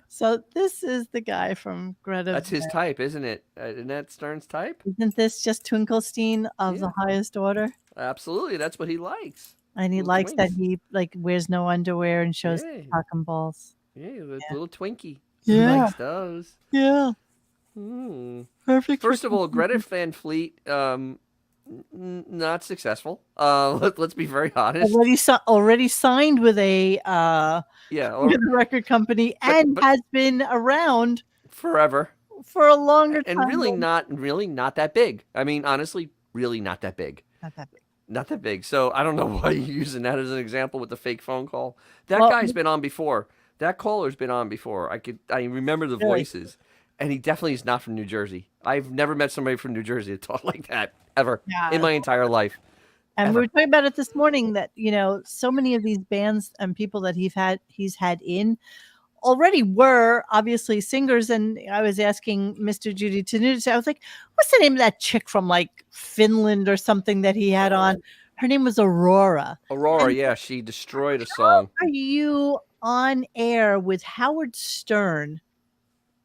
So this is the guy from Greta. That's his type, isn't it? Isn't that Stern's type? Isn't this just Twinklestein of the highest order? Absolutely. That's what he likes. And he Little likes that twinks. he like wears no underwear and shows Yeah. cock and balls. Yeah, the little Twinkie. Yeah. He likes those. Yeah. Perfect. for First of all, Twinkies. Greta Van Fleet, not successful. Let's be very honest. already signed with a Yeah, with a record company and but- has been around forever. for a longer And time. really than- not that big. I mean, honestly, really not that big. Not that big. Not that big. So I don't know why you're using that as an example with the fake phone call. That Well, guy's been on before. That caller's been on before. I remember the Really? voices. And he definitely is not from New Jersey. I've never met somebody from New Jersey that talked like that ever in my entire life. And ever. we were talking about it this morning that, so many of these bands and people that he's had in already were obviously singers. And I was asking Mr. Judy Tenuta, I was like, what's the name of that chick from like Finland or something that he had on? Her name was Aurora. Aurora, And- yeah, she destroyed a song. Are you on air with Howard Stern?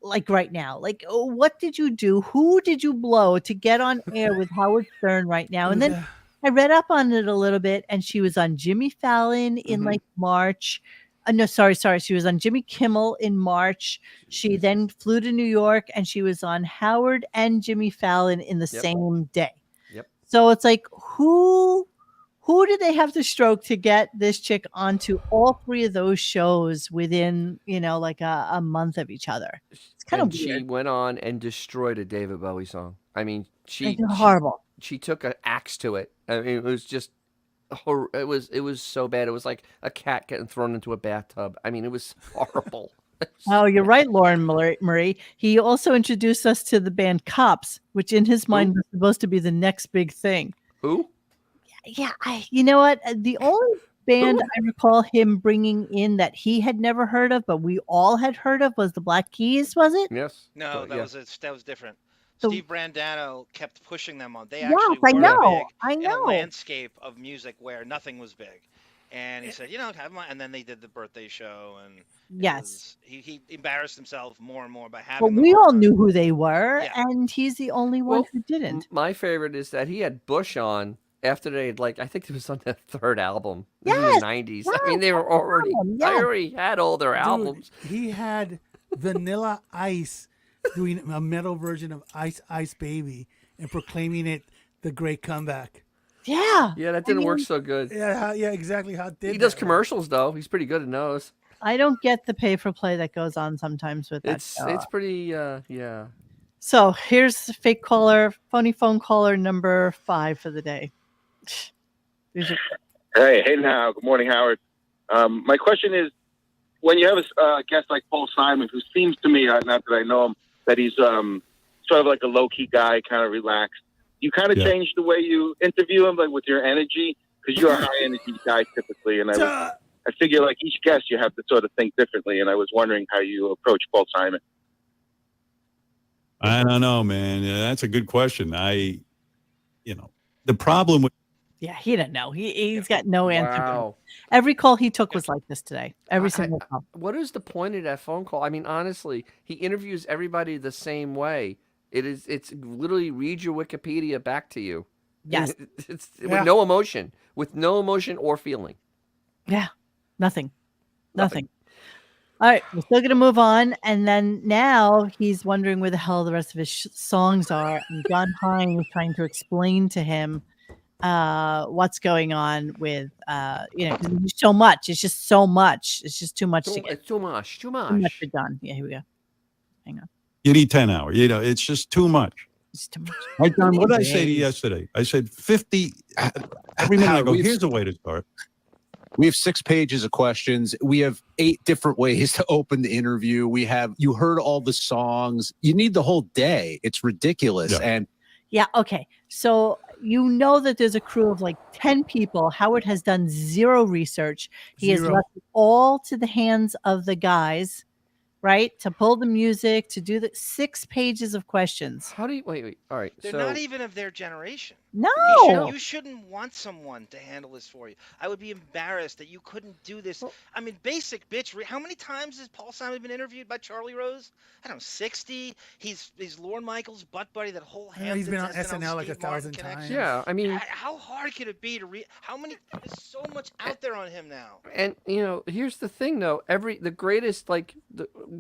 Like right now, like what did you do? Who did you blow to get on air with Howard Stern right now? And then I read up on it a little bit, and she was on Jimmy Fallon in like March. No, sorry. She was on Jimmy Kimmel in March. She then flew to New York, and she was on Howard and Jimmy Fallon in the Yep. same day. Yep. So it's like who did they have to stroke to get this chick onto all 3 of those shows within like a month of each other? It's kind of And she weird. went on and destroyed a David Bowie song. I mean, It's horrible. she took an axe to it. I mean, it was just it was so bad. It was like a cat getting thrown into a bathtub. I mean, it was horrible. Oh, you're right, Lauren Murray. He also introduced us to the band Cops, which in his mind was supposed to be the next big thing. Who? Yeah, you know what? The only band I recall him bringing in that he had never heard of, but we all had heard of, was the Black Keys, was it? Yes. No, But, that was different. The- Steve Brandano kept pushing them on. They Yes, actually I were know. big I in a know. landscape of music where nothing was big. And he said, have my, and then they did the birthday show, and Yes. he embarrassed himself more and more by But having them we all on. knew who they were, Yeah. and he's the only one Well, who didn't. My favorite is that he had Bush on after they had, like, I think it was on their third album. This was in Yes, the 90s. I mean, they were already, yes. I already had all their Dude, albums. he had Vanilla Ice doing a metal version of Ice Ice Baby and proclaiming it the great comeback. Yeah. Yeah, that didn't work so good. Yeah, exactly. How did He does that work? commercials, though. He's pretty good at those. I don't get the pay for play that goes on sometimes with that It's show. pretty, yeah. So here's fake caller, phony phone caller number 5 for the day. These are- Hey now. Good morning, Howard. My question is, when you have a guest like Paul Simon, who seems to me, not that I know him, that he's sort of like a low-key guy, kind of relaxed, you kind of change the way you interview him, like with your energy, because you're a high-energy guy typically, and I figure like each guest you have to sort of think differently, and I was wondering how you approach Paul Simon. I don't know, man. That's a good question. The problem with yeah, he didn't know. He's got no answer. for Wow. it. Every call he took was like this today. Every single call. What is the point of that phone call? I mean, honestly, he interviews everybody the same way. It's literally read your Wikipedia back to you. Yes. It's with no emotion or feeling. Yeah. Nothing. All right, we're still going to move on. And then now he's wondering where the hell the rest of his songs are. And John Hine is trying to explain to him what's going on with, 'cause there's so much. It's just so much. It's just too much to get. It's too much. Too much for John. Yeah, here we go. Hang on. you need 10 hours. It's just too much. It's too much. Right, John, what did I say to you yesterday? I said 50. Every minute I go, We've- here's a way to start. We have 6 pages of questions. We have 8 different ways to open the interview. You heard all the songs. You need the whole day. It's ridiculous. Yeah. And Yeah, okay. So you know that there's a crew of like 10 people. Howard has done zero research. He has Zero. left it all to the hands of the guys, right? To pull the music, to do the 6 pages of questions. How do you wait? All right. They're so not even of their generation. No. You shouldn't want someone to handle this for you. I would be embarrassed that you couldn't do this. I mean, basic bitch. How many times has Paul Simon been interviewed by Charlie Rose? I don't know, 60. He's Lorne Michaels' butt buddy. That whole He's been on Hamptons has SNL like Steve 1,000 Martin connection. times. yeah. I mean, How hard could it be to read? There's so much out there on him now. and here's the thing though.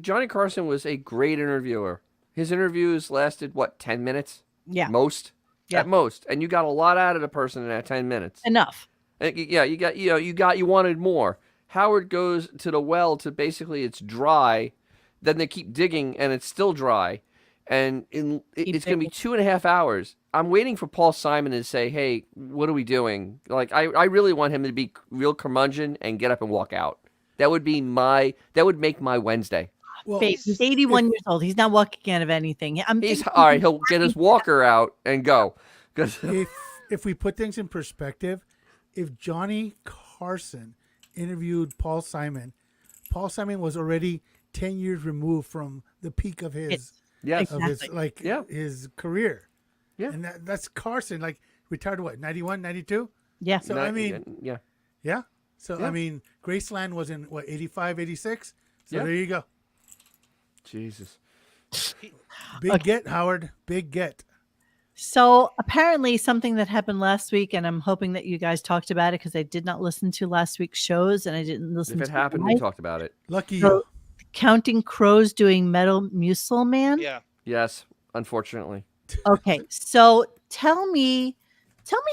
Johnny Carson was a great interviewer. His interviews lasted 10 minutes? Yeah. Most. Yeah. At most, and you got a lot out of the person in that 10 minutes. Enough. Yeah, you wanted more. Howard goes to the well to basically it's dry, then they keep digging and it's still dry, and it's going to be 2.5 hours. I'm waiting for Paul Simon to say, "Hey, what are we doing?" Like I really want him to be real curmudgeon and get up and walk out. That would make my Wednesday. Well, Babe, he's 81 years old. He's not walking out of anything. He's all right. He'll get his walker out and go. 'Cause if we put things in perspective, if Johnny Carson interviewed Paul Simon was already 10 years removed from the peak of his yes, of his Exactly. his career. Yeah. And that's Carson, like retired what, 91, 92? Yeah. So I mean, yeah. yeah. So Yeah. I mean, Graceland was in what, 85, 86? So Yeah. there you go. Jesus. Big get, Howard. Big get. So apparently something that happened last week, and I'm hoping that you guys talked about it because I did not listen to last week's shows and I didn't listen If to it happened, we talked about it. Lucky So- you. Counting Crows doing Metal Mucil Man. Yeah. Yes, unfortunately. Okay, so tell me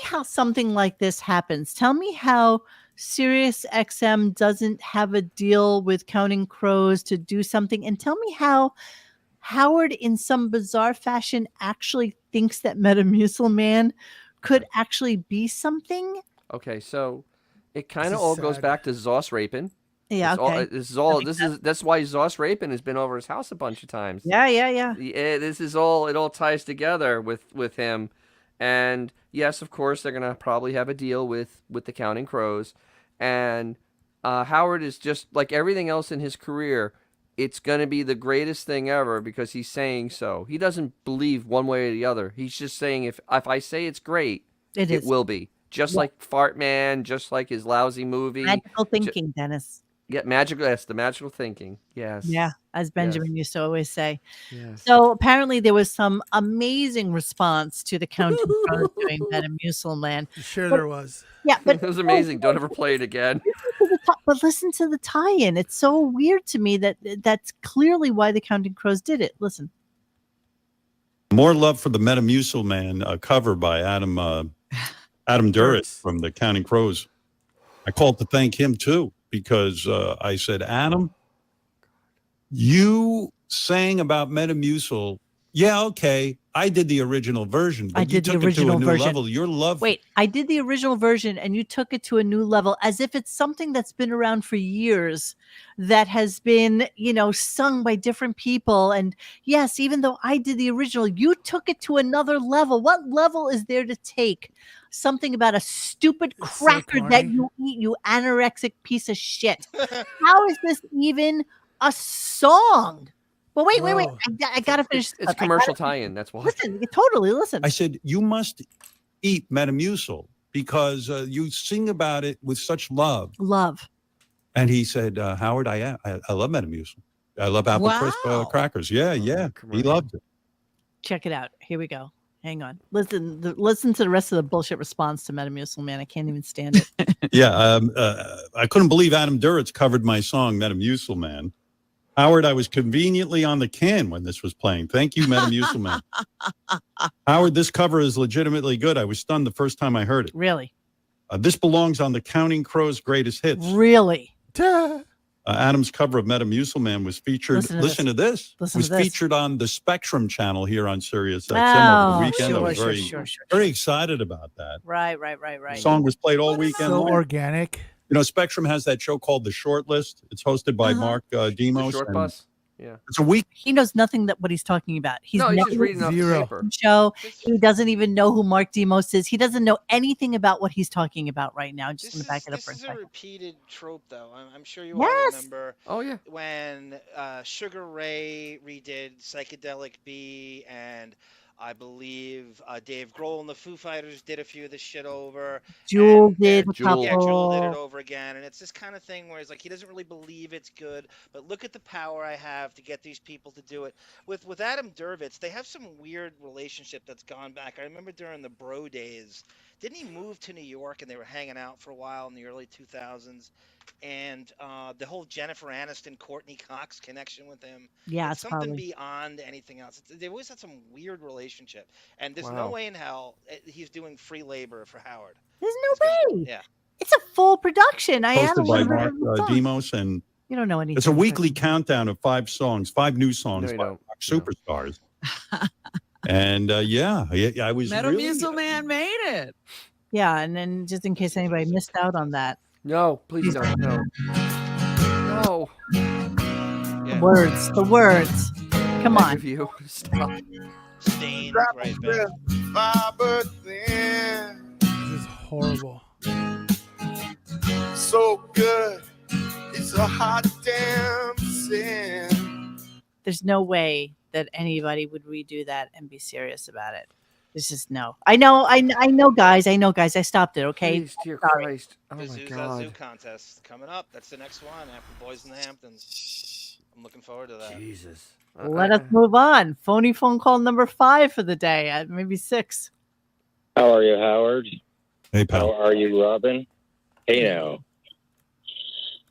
how something like this happens. Tell me how Sirius XM doesn't have a deal with Counting Crows to do something, and tell me how Howard, in some bizarre fashion, actually thinks that Metamucil Man could actually be something. Okay, so it kind This of is all goes sad. back to Zoss Rapin. Yeah, It's all, okay. this is all. That makes That's why Zoss Rapin has been over his house a bunch of times. Yeah. This is all. It all ties together with him, and yes, of course, they're gonna probably have a deal with the Counting Crows, and Howard is just like everything else in his career. It's gonna be the greatest thing ever because he's saying so. He doesn't believe one way or the other. He's just saying if I say it's great, It it is. will be. Just like Fart Man, just like his lousy movie. Magical thinking, Dennis. Yeah, magical. Yes, the magical thinking. Yes. Yeah, as Benjamin used to always say. Yes. So apparently there was some amazing response to the Counting Crows doing Metamucil Man. Sure, there was. Yeah, but it was amazing. Don't ever play it again. But listen to the tie-in. It's so weird to me that that's clearly why the Counting Crows did it. Listen. More love for the Metamucil Man cover by Adam Duritz from the Counting Crows. I called to thank him too because I said, Adam, you sang about Metamucil. Yeah, okay. I did the original version, but you took it to a new level. Your love. Wait, I did the original version and you took it to a new level as if it's something that's been around for years that has been, sung by different people. And yes, even though I did the original, you took it to another level. What level is there to take something about a stupid cracker that you eat, you anorexic piece of shit? How is this even a song? Well, wait. I got to finish. It's a commercial tie-in. That's why. Listen, totally listen. I said, you must eat Metamucil because you sing about it with such love. Love. And he said, Howard, I love Metamucil. I love apple crisp crackers. Yeah. He loved it. Check it out. Here we go. Hang on. Listen to the rest of the bullshit response to Metamucil Man. I can't even stand it. Yeah. I couldn't believe Adam Duritz covered my song, Metamucil Man. Howard, I was conveniently on the can when this was playing. Thank you, Metamucil Man. Howard, this cover is legitimately good. I was stunned the first time I heard it. Really? This belongs on the Counting Crows Greatest Hits. Really? Adam's cover of Metamucil Man was featured. Listen to this. Was featured on the Spectrum channel here on Sirius XM over the weekend. I was very excited about that. Right. The song was played all weekend So long. organic. Spectrum has that show called The Short List. It's hosted by Mark Demos. Short Bus. Yeah. It's a week. He knows nothing what he's talking about. He's just reading off the paper. Show. He doesn't even know who Mark Demos is. He doesn't know anything about what he's talking about right now. Just going to back it up for a second. This is a repeated trope, though. I'm sure you all remember. Oh yeah. When Sugar Ray redid Psychedelic Bee, and I believe Dave Grohl and the Foo Fighters did a few of this shit over. Jewel did a couple. Yeah, Jewel did it over again. And it's this kind of thing where it's like he doesn't really believe it's good, but look at the power I have to get these people to do it. With Adam Duritz, they have some weird relationship that's gone back. I remember during the Bro days, didn't he move to New York and they were hanging out for a while in the early 2000s? And the whole Jennifer Aniston, Courtney Cox connection with him. Yeah, it's something beyond anything else. They've always had some weird relationship. And there's no way in hell he's doing free labor for Howard. There's no way. Yeah. It's a full production. Hosted by Mark Demos. And you don't know anything. It's a weekly countdown of 5 new songs by rock superstars. And I was Metamucil Man made it. Yeah, and then just in case anybody missed out on that. No, please don't. No. No. The words. Come on. You stop. Stained right back. This is horrible. So good. It's a hot damn sin. There's no way that anybody would redo that and be serious about it. There's just no. I know, guys. I stopped it. Okay. Please, dear Christ. Oh my Zoo God. contest coming up. That's the next one after Boys in the Hamptons. I'm looking forward to that. Jesus. Let us move on. Phony phone call number 5 for the day. Maybe 6. How are you, Howard? Hey, pal. How are you, Robin? Hey, now.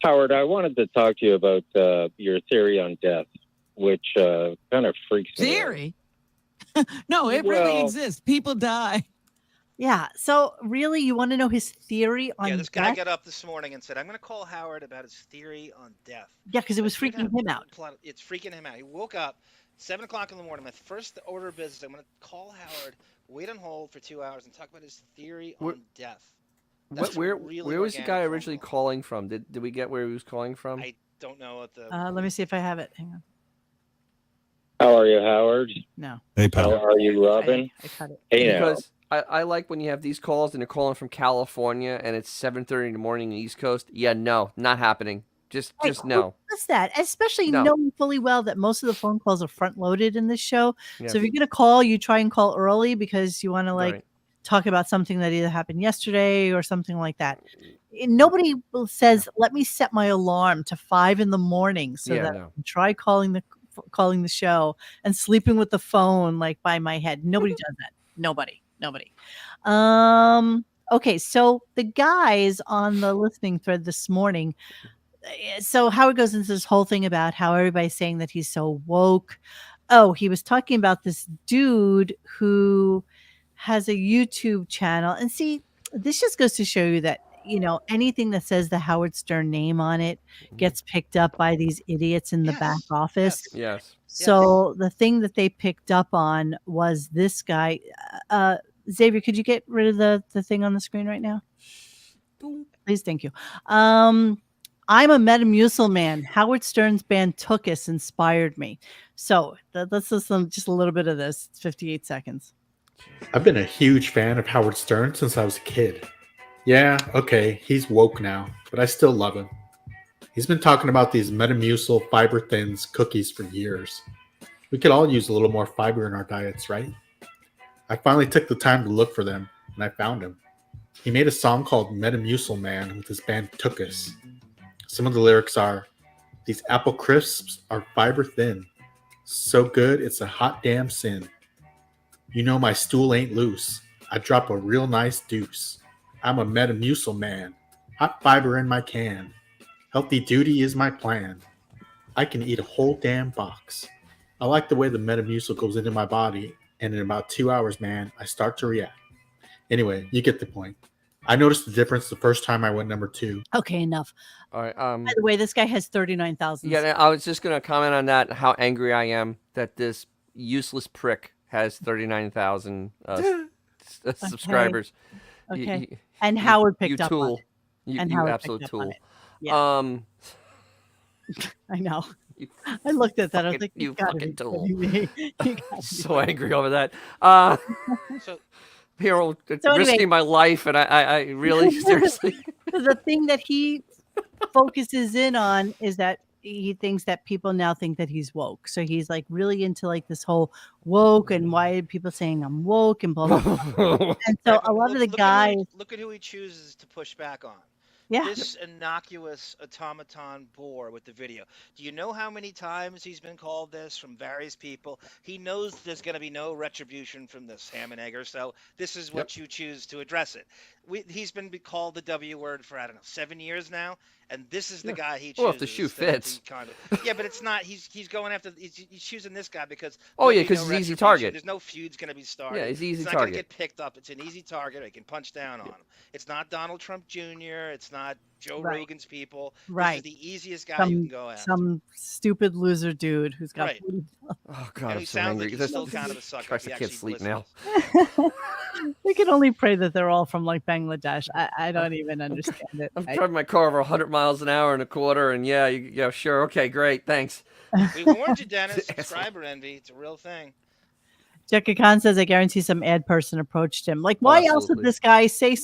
Howard, I wanted to talk to you about your theory on death, which kind of freaks me out. Theory? No, it really exists. People die. Yeah. So really, you want to know his theory on Yeah, this guy death? got up this morning and said, "I'm going to call Howard about his theory on death." Yeah, because it was Said, freaking him out. It's freaking him out. He woke up 7 o'clock in the morning. My first order of business: I'm going to call Howard, wait on hold for 2 hours, and talk about his theory on death. That's Where really was the guy organic phone originally call. calling from? Did we get where he was calling from? I don't know what the. Let me see if I have it. Hang on. How are you, Howard? No. Hey, How pal. are you, Robin? I cut it. Hey, now. Because I like when you have these calls and they're calling from California and it's 7:30 in the morning on the East Coast. Yeah, no, not happening. Just Who no. does that? Especially No. knowing fully well that most of the phone calls are front loaded in this show. Yes. So if you're gonna call, you try and call early because you want to Right. talk about something that either happened yesterday or something like that. Nobody says, "Let me set my alarm to 5 in the morning so Yeah, that no. I can try calling the show and sleeping with the phone by my head." Nobody does that. Nobody. Okay, so the guys on the listening thread this morning. So Howard goes into this whole thing about how everybody's saying that he's so woke. Oh, he was talking about this dude who has a YouTube channel. And see, this just goes to show you that, anything that says the Howard Stern name on it gets picked up by these idiots in the back office. Yes. So the thing that they picked up on was this guy. Xavier, could you get rid of the thing on the screen right now? Please, thank you. I'm a Metamucil man. Howard Stern's band Took Us inspired me. So let's listen just a little bit of this. It's 58 seconds. I've been a huge fan of Howard Stern since I was a kid. Yeah, okay, he's woke now, but I still love him. He's been talking about these Metamucil Fiber Thins cookies for years. We could all use a little more fiber in our diets, right? I finally took the time to look for them, and I found him. He made a song called Metamucil Man with his band Took Us. Some of the lyrics are, "These apple crisps are fiber thin. So good, it's a hot damn sin. You know my stool ain't loose. I drop a real nice deuce. I'm a Metamucil man. Hot fiber in my can. Healthy duty is my plan. I can eat a whole damn box. I like the way the Metamucil goes into my body, and in about 2 hours, man, I start to react." Anyway, you get the point. I noticed the difference the first time I went number 2. Okay, enough. All right. By the way, this guy has 39,000. Yeah, I was just gonna comment on that. How angry I am that this useless prick has 39,000 subscribers. Okay. And Howard picked you up on tool. it. You, And you Howard absolute picked up on tool. it. Yeah. I know. I looked at that. I was like, you gotta fucking be tool. kidding me. You gotta be So angry over that. So Here, So anyway- risking my life, and I really seriously. So the thing that he focuses in on is that he thinks that people now think that he's woke. So he's really into this whole woke and why are people saying I'm woke and blah, blah, blah. And so a lot of the guys. Look at who he chooses to push back on. Yeah. This innocuous automaton bore with the video. Do you know how many times he's been called this from various people? He knows there's going to be no retribution from this ham and egg, so this is what you choose to address it. He's been called the W word for, 7 years now, and this is the guy he chooses. Well, if the shoe fits. Yeah, but it's not. He's going after. He's choosing this guy because. Oh, yeah, there'll be 'cause no he's easy retribution. target. There's no feud's going to be started. Yeah, he's easy It's not target. going to get picked up. It's an easy target. I can punch down on him. It's not Donald Trump Jr. It's not Joe Right. Rogan's people. Right. This is the easiest guy you can go after. Some stupid loser dude who's got. Right. Oh God, And I'm he so sounds angry. like he's This- still kind of a sucker. Christ, if I he can't actually sleep now. We can only pray that they're all from Bangladesh. I don't even understand it. I'm driving my car over 100 miles an hour and a quarter, and yeah, sure, okay, great, thanks. We warned you, Dennis. Subscriber envy. It's a real thing. Jackie Khan says, I guarantee some ad person approached him. Why else would absolutely. this guy say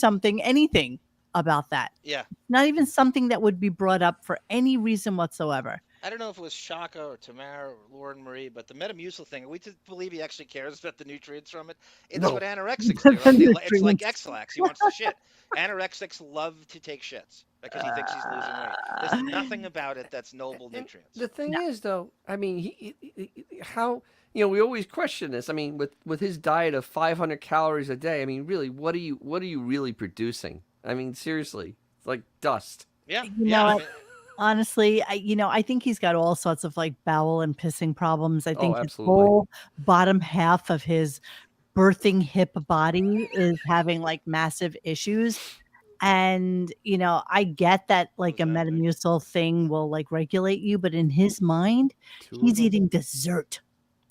anything about that? Yeah. Not even something that would be brought up for any reason whatsoever. I don't know if it was Shaka or Tamara or Lauren Marie, but the Metamucil thing, we just believe he actually cares about the nutrients from it. It's No. what anorexics do. Right? It's like X-Lax. He wants to shit. Anorexics love to take shits because he thinks he's losing weight. There's nothing about it that's noble nutrients. The thing is, though, I mean, how we always question this. I mean, with his diet of 500 calories a day, I mean, really, what are you really producing? I mean, seriously, it's like dust. Yeah. You know what? Honestly, I think he's got all sorts of bowel and pissing problems. I think his absolutely. whole bottom half of his birthing hip body is having like massive issues. And, you know, I get that like a Metamucil thing will like regulate you, but in his mind, he's eating dessert.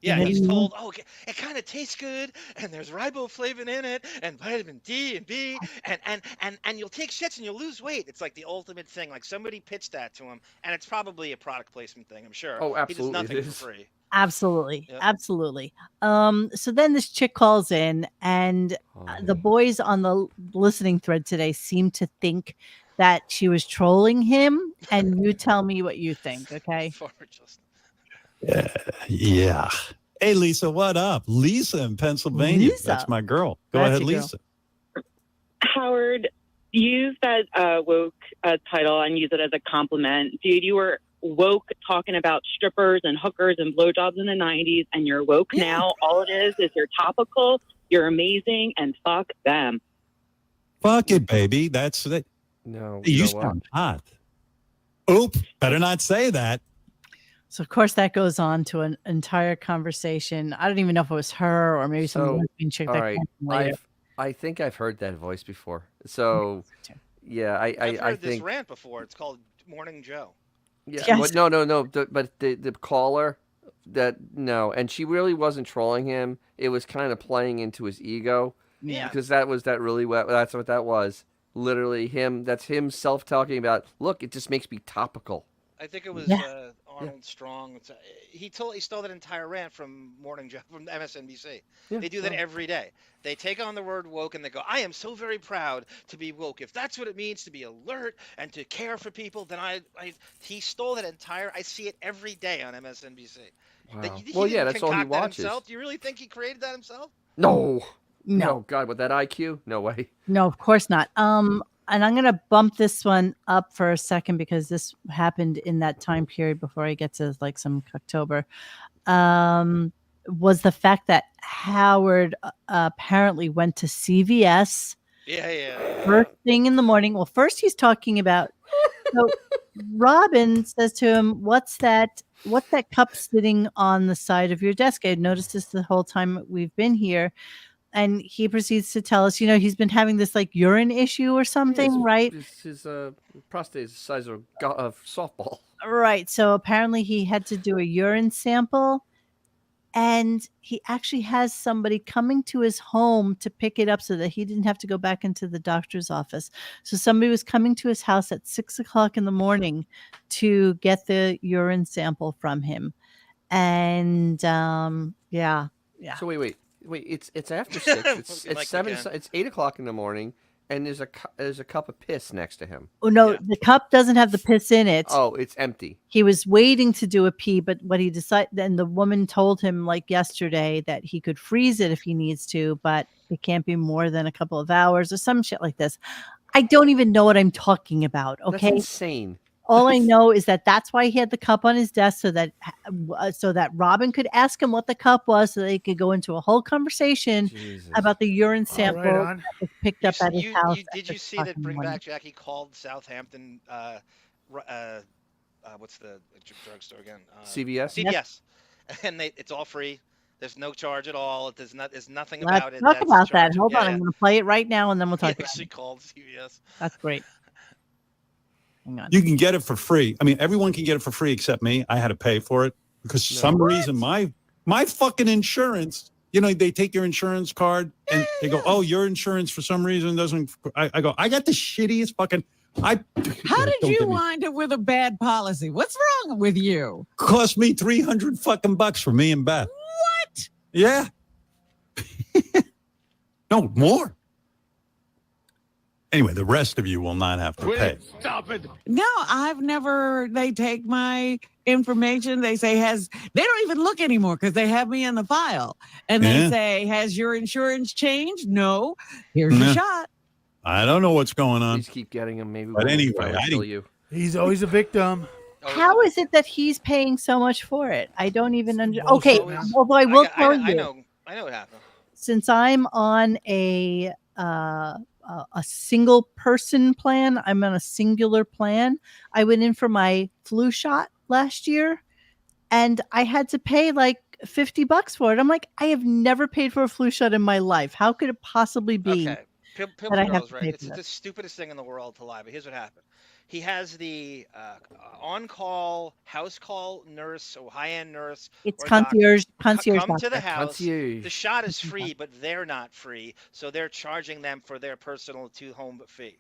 Yeah, You know he's what I mean? told, oh, it kind of tastes good, and there's riboflavin in it, and vitamin D and B, and you'll take shits and you'll lose weight. It's like the ultimate thing. Like somebody pitched that to him, and it's probably a product placement thing. I'm sure. Oh, He does absolutely, it nothing for is. free. Absolutely. Yep. Absolutely. So then this chick calls in, and the boys on the listening thread today seem to think that she was trolling him. And you tell me what you think, okay? Yeah. Hey, Lisa, what up? Lisa in Pennsylvania. Lisa. That's my girl. Go That's ahead, your girl. Lisa. Howard, use that woke title and use it as a compliment. Dude, you were woke talking about strippers and hookers and blowjobs in the 90s, and you're woke now. All it is you're topical, you're amazing, and fuck them. Fuck it, baby. That's it. No. You know what? sound hot. Oop, better not say that. So of course that goes on to an entire conversation. I don't even know if it was her or maybe some lesbian chick all that right, came in later. I think I've heard that voice before. So, yeah, I've I heard this think. rant before. It's called Morning Joe. Yeah, Yes. but no. But the caller, no, and she really wasn't trolling him. It was kind of playing into his ego. Yeah. Because that's what that was. Literally him. That's him self-talking about. Look, it just makes me topical. I think it was Yeah. Arnold Strong. He stole that entire rant from Morning Joe from MSNBC. Yeah, They do that every day. They take on the word woke and they go, "I am so very proud to be woke. If that's what it means to be alert and to care for people, then he stole that entire. I see it every day on MSNBC. Wow. He Well, yeah, didn't that's all he concoct that watches. himself. Do you really think he created that himself? No. No. God, with that IQ, no way. No, of course not. And I'm gonna bump this one up for a second because this happened in that time period before I get to like some Coctober. Was the fact that Howard apparently went to CVS Yeah. first thing in the morning. Well, first he's talking about. So Robin says to him, "What's that? What's that cup sitting on the side of your desk? I had noticed this the whole time we've been here." And he proceeds to tell us, you know, he's been having this like urine issue or something, right? His prostate is the size of a softball. Right. So apparently he had to do a urine sample, and he actually has somebody coming to his home to pick it up so that he didn't have to go back into the doctor's office. So somebody was coming to his house at 6:00 in the morning to get the urine sample from him. And yeah. So wait. It's after 6. It's Like 7. again. It's 8:00 in the morning, and there's a cup of piss next to him. Oh no, the cup doesn't have the piss in it. Oh, it's empty. He was waiting to do a pee, but what he decided, then the woman told him like yesterday that he could freeze it if he needs to, but it can't be more than a couple of hours or some shit like this. I don't even know what I'm talking about. That's Okay. insane. All I know is that that's why he had the cup on his desk so that Robin could ask him what the cup was so they could go into a whole conversation about the urine sample on. that was picked up at his house. Did you see that Bring Back Jackie called Southampton? What's the drugstore again? CVS? CVS. And it's all free. There's no charge at all. There's nothing Let's about it. talk that's about that. charged. Hold Yeah, on. I'm going to play it right now and then we'll He talk about actually it. called CVS. That's great. Hang on. You can get it for free. I mean, everyone can get it for free except me. I had to pay for it because for some reason my fucking insurance, you know, they take your insurance card and they go, "Oh, your insurance for some reason doesn't." I go, "I got the shittiest fucking." How did you wind up with a bad policy? What's wrong with you? Cost me $300 fucking bucks for me and Beth. What? Yeah. No more. Anyway, the rest of you will not have to pay. Stop it. No, I've never. They take my information. They say they don't even look anymore because they have me in the file. And they say, has your insurance changed? No. Here's your shot. I don't know what's going on. Please keep getting him. Maybe. But we'll anyway, finally I kill didn't- you. He's always a victim. How is it that he's paying so much for it? I don't even understand. bullshit, Okay, man. although I will tell you, I know what happened. since I'm on a single person plan, I'm on a singular plan. I went in for my flu shot last year, and I had to pay like $50 for it. I'm like, I have never paid for a flu shot in my life. How could it possibly be Okay, that Pimple I have Girl's to right. pay It's for the this? stupidest thing in the world to lie, but here's what happened. He has the on-call house call nurse or high-end nurse It's or doctor concierge come to the doctor. house. Concierge. The shot is free, but they're not free, so they're charging them for their personal to-home fee.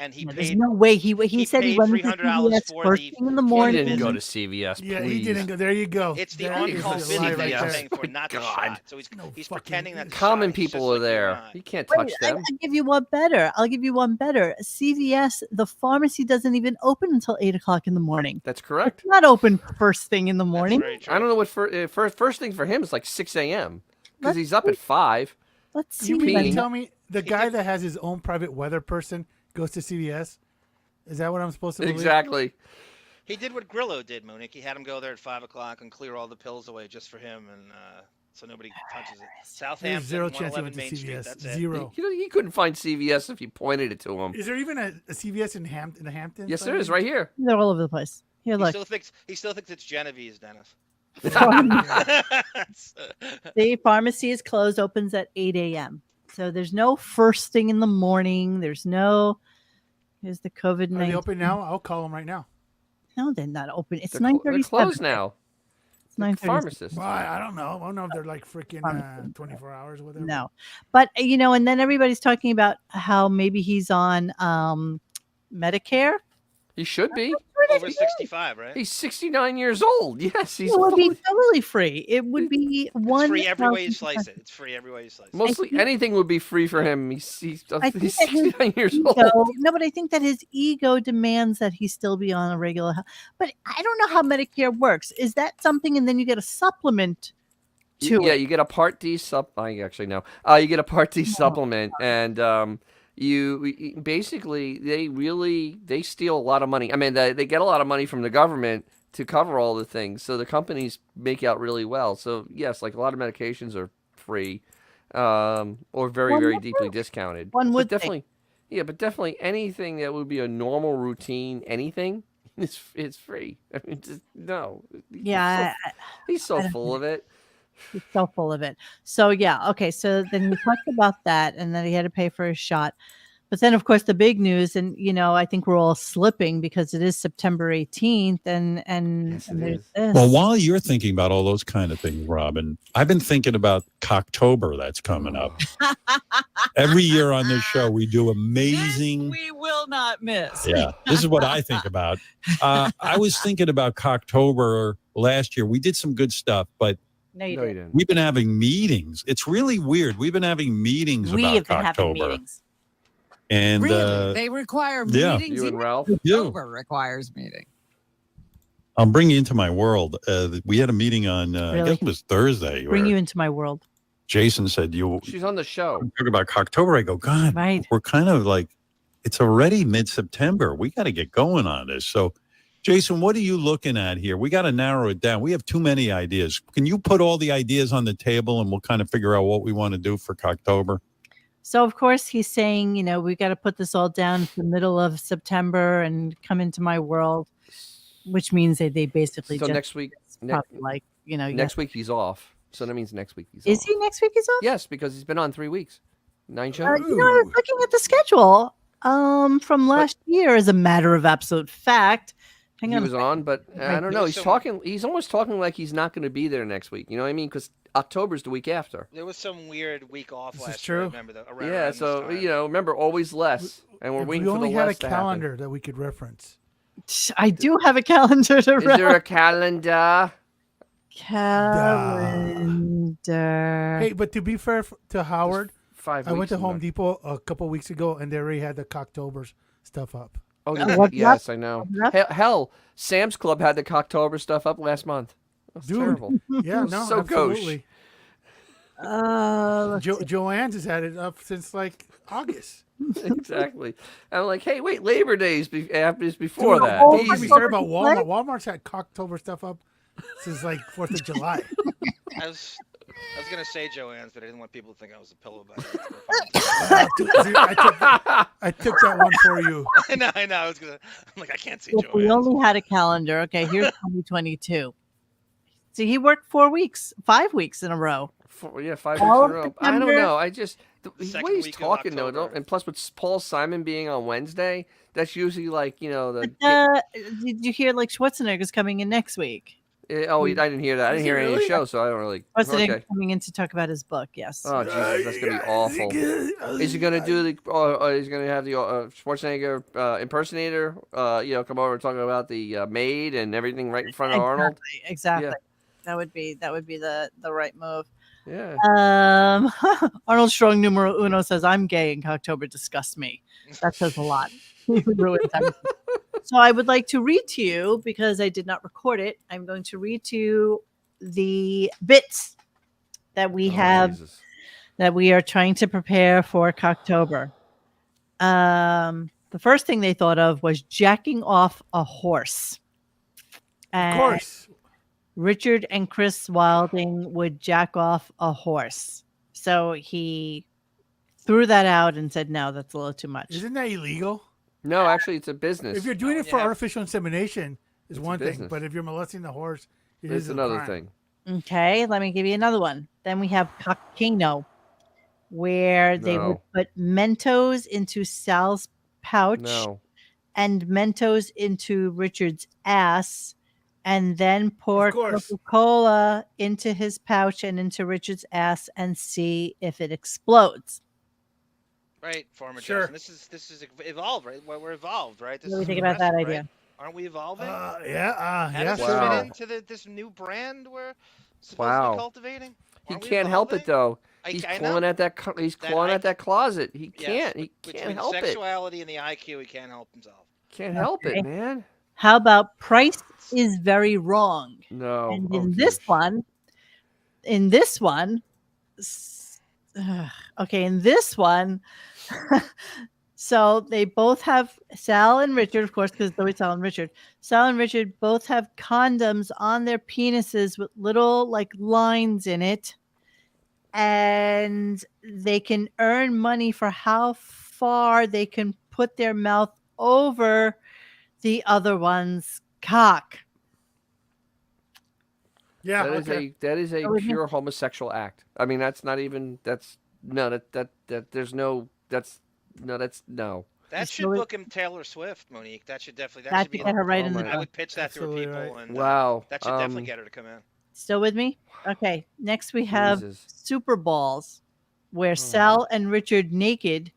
And he Yeah, there's paid. no way he said he paid went into $300 CVS for first the thing in the He morning. didn't go to CVS, Yeah, please. he didn't go. There you go. It's the There is on-call a visit lie that right he's there. paying for, not the God. shot. So he's No he's fucking- pretending that the Common shot, he's people just are like you and there. I. You can't Wait, touch them. I'll give you one better. CVS, the pharmacy doesn't even open until 8:00 in the morning. That's correct. It's not open first thing in the That's morning. very true. I don't know what first thing for him is like 6 a.m. because Let's he's up at 5. Let's see. You mean peeing. to tell me the guy that has his own private weather person goes to CVS? Is that what I'm supposed to believe? Exactly. He did what Grillo did, Monique. He had him go there at 5:00 and clear all the pills away just for him, and so nobody touches it. Southampton, There's zero chance he 111 went to Main Street. CVS. That's it. Zero. He couldn't find CVS if you pointed it to him. Is there even a CVS in the Hamptons? Yes, there is right here. They're all over the place. Here, He look. still thinks it's Genevieve's, Dennis. The pharmacy is closed, opens at 8 a.m. So there's no first thing in the morning. There's no. Here's the Are they COVID-19. open now? I'll call them right now. No, they're not open. It's They're 9:37. closed now. It's The 9:37. pharmacist. Well, I don't know. I don't know if they're like freaking 24 hours or whatever. No, but and then everybody's talking about how maybe he's on Medicare. He should be. Over 65, right? He's 69 years old. Yes, he's It would be totally free. It would be one. It's free every way you slice it. It's free every way you slice it. mostly anything would be free for him. He's I think that his 69 years ego- old. No, but I think that his ego demands that he still be on a regular. But I don't know how Medicare works. Is that something, and then you get a supplement to Yeah, it? you get a Part D I actually know. You get a Part D supplement, and you basically they steal a lot of money. I mean, they get a lot of money from the government to cover all the things, so the companies make out really well. So yes, like a lot of medications are free, or very One very would deeply think. discounted. One But would think. definitely, yeah, but definitely anything that would be a normal routine, anything, it's free. I mean, just, no. Yeah, He's so I don't full of it. he's so full of it. So yeah, okay. So then we talked about that, and then he had to pay for his shot. But then, of course, the big news, and I think we're all slipping because it is September 18th, and Yes, it there's is. this. Well, while you're thinking about all those kind of things, Robin, I've been thinking about Cocktober that's coming up. Every year on this show, we do amazing. We will not miss. Yeah, this is what I think about. I was thinking about Cocktober last year. We did some good stuff, but No, you No, you didn't. didn't. we've been having meetings. It's really weird. We've been having meetings We about have been having Cocktober. meetings. And Really? They require yeah. meetings. You and Even Ralph. you. October requires meeting. I'll bring you into my world. We had a meeting on, I Really? guess it was Thursday. Bring where you into my world. Jason said, you She's on the show. talk about Cocktober. I go, God, Right. we're kind of like, it's already mid-September. We got to get going on this. So, Jason, what are you looking at here? We got to narrow it down. We have too many ideas. Can you put all the ideas on the table and we'll kind of figure out what we want to do for Cocktober? So, of course, he's saying, we got to put this all down to the middle of September and come into my world, which means that they basically So just next week, probably like, next week he's off. So that means next week he's Is off. he next week? He's off? Yes, because he's been on 3 weeks. 9 shows. I was looking at the schedule from last year as a matter of absolute fact. Hang He on. was on, but I don't know. He's So- talking. He's almost talking like he's not going to be there next week. You know what I mean? Because October's the week after. There was some weird week off This is last year. I true. remember that. Yeah. So remember, always less, and we're If waiting we for only the had a less to happen. calendar that we could reference. I do have a calendar to Is there a calendar? calendar. Hey, but to be fair to Howard, 5 I went weeks to in Home there. Depot a couple weeks ago and they already had the Cocktober stuff up. Oh, What's yes, up? I know. What's up? Hell, Sam's Club had the Cocktober stuff up last month. That's Dude. terrible. Yeah, no, So gauche. absolutely. Let's see. Joanne's has had it up since like August. Exactly. And I'm like, hey, wait, Labor Day is before Dude, that. don't Easy. get me started about Walmart. Walmart's had Cocktober stuff up since like 4th of July. I was gonna say Joanne's, but I didn't want people to think I was a pillow bag. I took that one for you. I know. I was gonna. I'm like, I can't see If we Joanne's. only had a calendar, okay, here's 2022. So he worked 5 weeks in a row. 5 weeks in All a of row. I don't September. know. I just the Second way he's week of talking though, October. and plus with Paul Simon being on Wednesday, that's usually like the. Did you hear like Schwarzenegger's coming in next week? I didn't hear that. I didn't hear any of the show, so I don't really. Schwarzenegger's Okay. coming in to talk about his book. Yes. Oh Jesus, that's gonna be awful. Is he gonna do the? Is he gonna have the Schwarzenegger impersonator? Come over and talk about the maid and everything right in front of Arnold. Exactly. Yeah. That would be the right move. Yeah. Arnold Strong numero uno says, "I'm gay and Coctober disgusts me." That says a lot. He ruins everything. So I would like to read to you, because I did not record it. I'm going to read to you the bits that we have Jesus. that we are trying to prepare for Coctober. The first thing they thought of was jacking off a horse. Of course. Richard and Chris Wilding would jack off a horse. So he threw that out and said, no, that's a little too much. Isn't that illegal? No, actually, it's a business. If you're doing it for artificial insemination, is It's a one thing. business. But if you're molesting the horse, It's another thing. Okay, let me give you another one. Then we have Cockino, where they would No. put Mentos into Sal's pouch No. and Mentos into Richard's ass, and then pour Of course. Coca-Cola into his pouch and into Richard's ass and see if it explodes. Right, former Sure. Justin. This is evolved, right? We're evolved, right? This What do you is think about that progressive, idea? right? Aren't we evolving? How Yeah, does this sure. fit into this new brand we're supposed to Wow. be cultivating? He Aren't we can't help it evolving? though. I- He's I clawing know. at that. He's clawing at that closet. He Yes, can't. He can't between help it. sexuality and the IQ, he can't help himself. Can't help Okay. it, man. How about price is very wrong? No. And Oh, in geez. in this one, okay, in this one, so they both have Sal and Richard, of course, because Zoe, Sal, and Richard. Sal and Richard both have condoms on their penises with little like lines in it, and they can earn money for how far they can put their mouth over the other one's cock. Yeah, That is a Go with me. pure homosexual act. I mean, that's not even. That's no. That there's no. That's no. That's no. That Just should really- book him Taylor Swift, Monique. That should definitely. That should be. should get her right Oh in the my- I would pitch that to her Absolutely people, right. and Wow. that should definitely get her to come in. Still with me? Okay. Next we have Jesus. Super Balls, where Sal and Richard naked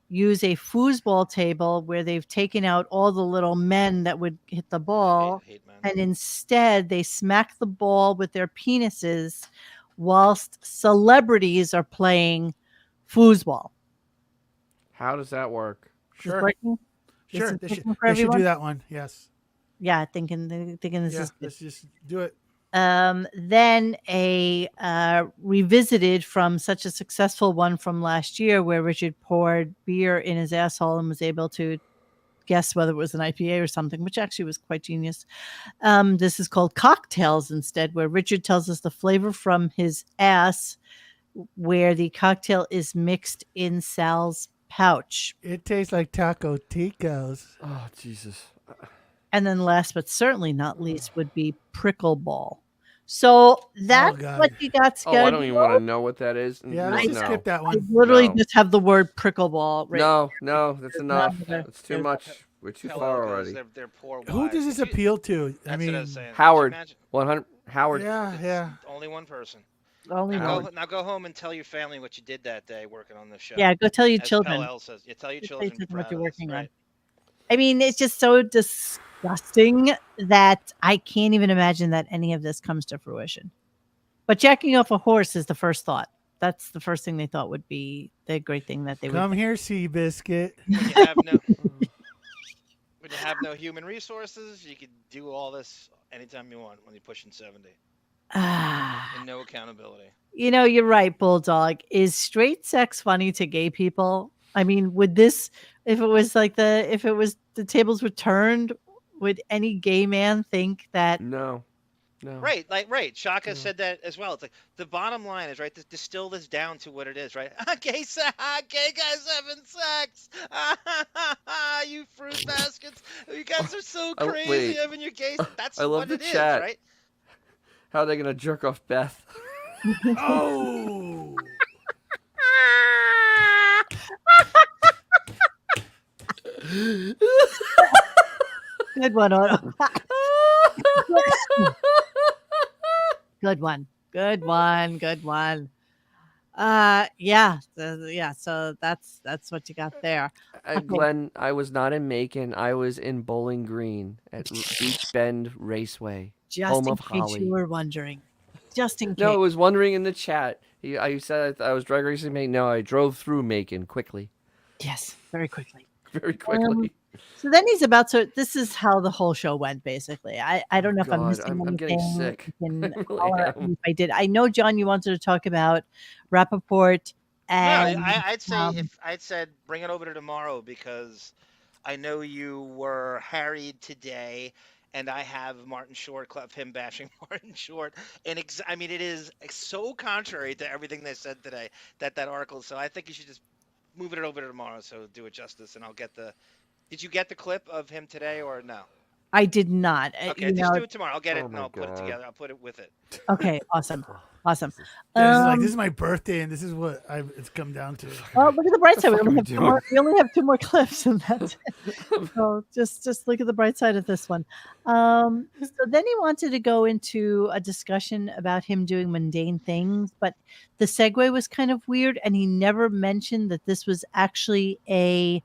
use a foosball table where they've taken out all the little men that would hit the ball, Hate men. and instead they smack the ball with their penises whilst celebrities are playing foosball. How does that work? Is this Sure. working? This Sure. is They working should, for they should everyone? do that one. Yes. Yeah, thinking this Yeah. is good. Let's just do it. Then a revisited from such a successful one from last year where Richard poured beer in his asshole and was able to guess whether it was an IPA or something, which actually was quite genius. This is called Cocktails instead, where Richard tells us the flavor from his ass, where the cocktail is mixed in Sal's pouch. It tastes like Taco Ticos. Oh Jesus. And then last but certainly not least would be prickle ball. So that's God. what you got Oh, I don't scheduled. even want to know what that is. Yeah, no. let's just skip that I one. literally No. just have the word prickle ball. Right No, that's enough. there. It's too much. We're too far already. They're poor Who wives. does this If you- appeal to? I That's what I mean, was saying. Howard. Imagine- 100. Howard. yeah. Only one person. Only Now one. go home and tell your family what you did that day working on the show. Yeah, go tell your As children. Pell says, you tell your Go tell children your children you're what proud you're of us, working on. right? I mean, it's just so disgusting that I can't even imagine that any of this comes to fruition. But jacking off a horse is the first thought. That's the first thing they thought would be the great thing that they would. Come here, Seabiscuit. When you have no when you have no human resources, you can do all this anytime you want when you're pushing 70. And no accountability. You know, you're right, Bulldog. Is straight sex funny to gay people? I mean, would this, if it was the tables were turned, would any gay man think that? No. Right, Shaka said that as well. It's like the bottom line is right. Distill this down to what it is, right? Gay guys having sex. You fruit baskets. You guys are so Oh, crazy wait. having your gay. That's I love what the it is, chat. right? How are they gonna jerk off Beth? Oh. Good one, Otto. Good one. Good one. Good one. Yeah. So that's what you got there. Okay. Glenn, I was not in Macon. I was in Bowling Green at Beach Bend Raceway, Just home in of case Holly. you were wondering. Just in case. No, I was wondering in the chat. I said I was drag racing Macon. No, I drove through Macon quickly. Yes, very quickly. Very quickly. So then he's about to. This is how the whole show went, basically. I don't know if I'm God, missing I'm anything. getting sick. You can I really holler at am. me if I did. I know, John, you wanted to talk about Rappaport. No, And I'd say if I'd said bring it over to tomorrow because I know you were harried today, and I have Martin Short clip him bashing Martin Short, and I mean it is so contrary to everything they said today that article. So I think you should just move it over to tomorrow. So do it justice, and I'll get the. Did you get the clip of him today or no? I did not. Okay, just do it tomorrow. I'll get it Oh and my I'll put it God. together. I'll put it with it. Okay, awesome. Awesome. This is like this is my birthday, and this is what it's come down to. Well, look at the bright side. We fuck only, are have we two more, we only have 2 more clips, and that's it. So just look at the bright side of this one. So then he wanted to go into a discussion about him doing mundane things, but the segue was kind of weird, and he never mentioned that this was actually a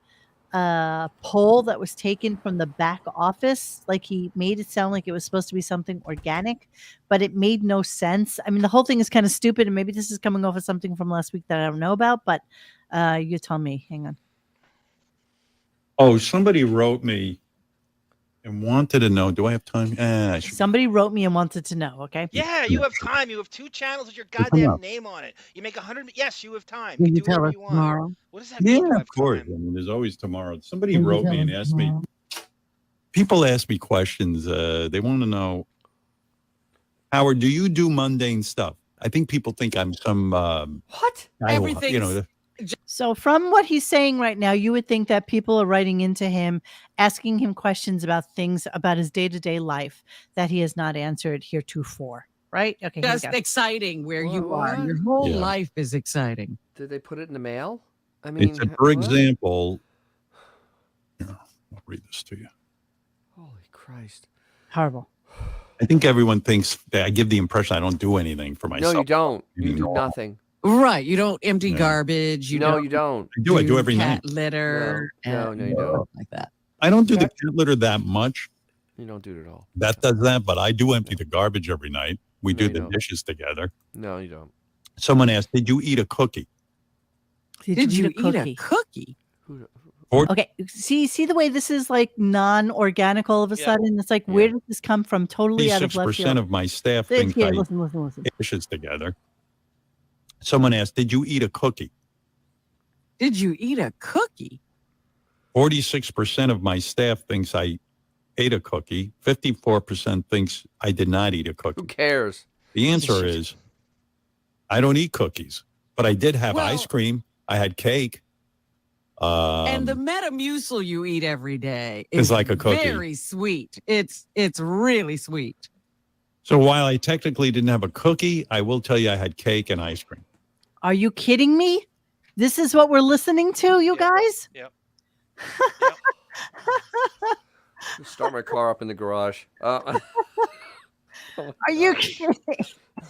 poll that was taken from the back office. Like he made it sound like it was supposed to be something organic, but it made no sense. I mean, the whole thing is kind of stupid, and maybe this is coming off of something from last week that I don't know about, but you tell me. Hang on. Oh, somebody wrote me and wanted to know. Do I have time? I should. Somebody wrote me and wanted to know. Okay. Yeah, you have time. You have 2 channels with your come goddamn up. name on it. You make 100. Yes, you have time. Can You you do whatever tell us you want. tomorrow? What does that mean? You Yeah, have of course. time? I mean, there's always tomorrow. Somebody Can you wrote tell me and us asked me. tomorrow? People ask me questions. They want to know, Howard, do you do mundane stuff? I think people think I'm some What? guy who, Everything's- you know. So from what he's saying right now, you would think that people are writing into him, asking him questions about things about his day-to-day life that he has not answered heretofore. Right? Okay. here we Just go. exciting where you are. What? Your whole Yeah. life is exciting. Did they put it in the mail? I mean, It's for what? example. Here, I'll read this to you. Holy Christ! Horrible. I think everyone thinks that I give the impression I don't do anything for myself. No, you don't. You do No. nothing. Right. You don't empty Yeah. garbage. You No, don't you don't. I do. I do every cat night. litter. No, and no, you don't. stuff like that. I don't do the cat litter that much. You don't do it at all. That does that, but I do empty the garbage every night. We No, do you the don't. dishes together. No, you don't. Someone asked, "Did you eat a cookie?" Did you eat a cookie? Okay, see the way this is like non-organic all of a sudden? It's like, where did this come from? Totally out of left 46% field. of my staff Here, think I listen. eat dishes together. Someone asked, "Did you eat a cookie?" Did you eat a cookie? 46% of my staff thinks I ate a cookie. 54% thinks I did not eat a cookie. Who cares? The answer is, I don't eat cookies, but I did have Well- ice cream. I had cake. And the Metamucil you eat every day Is like a cookie. Very sweet. It's really sweet. So while I technically didn't have a cookie, I will tell you I had cake and ice cream. Are you kidding me? This is what we're listening to, you guys? Yep. Start my car up in the garage. Are you kidding?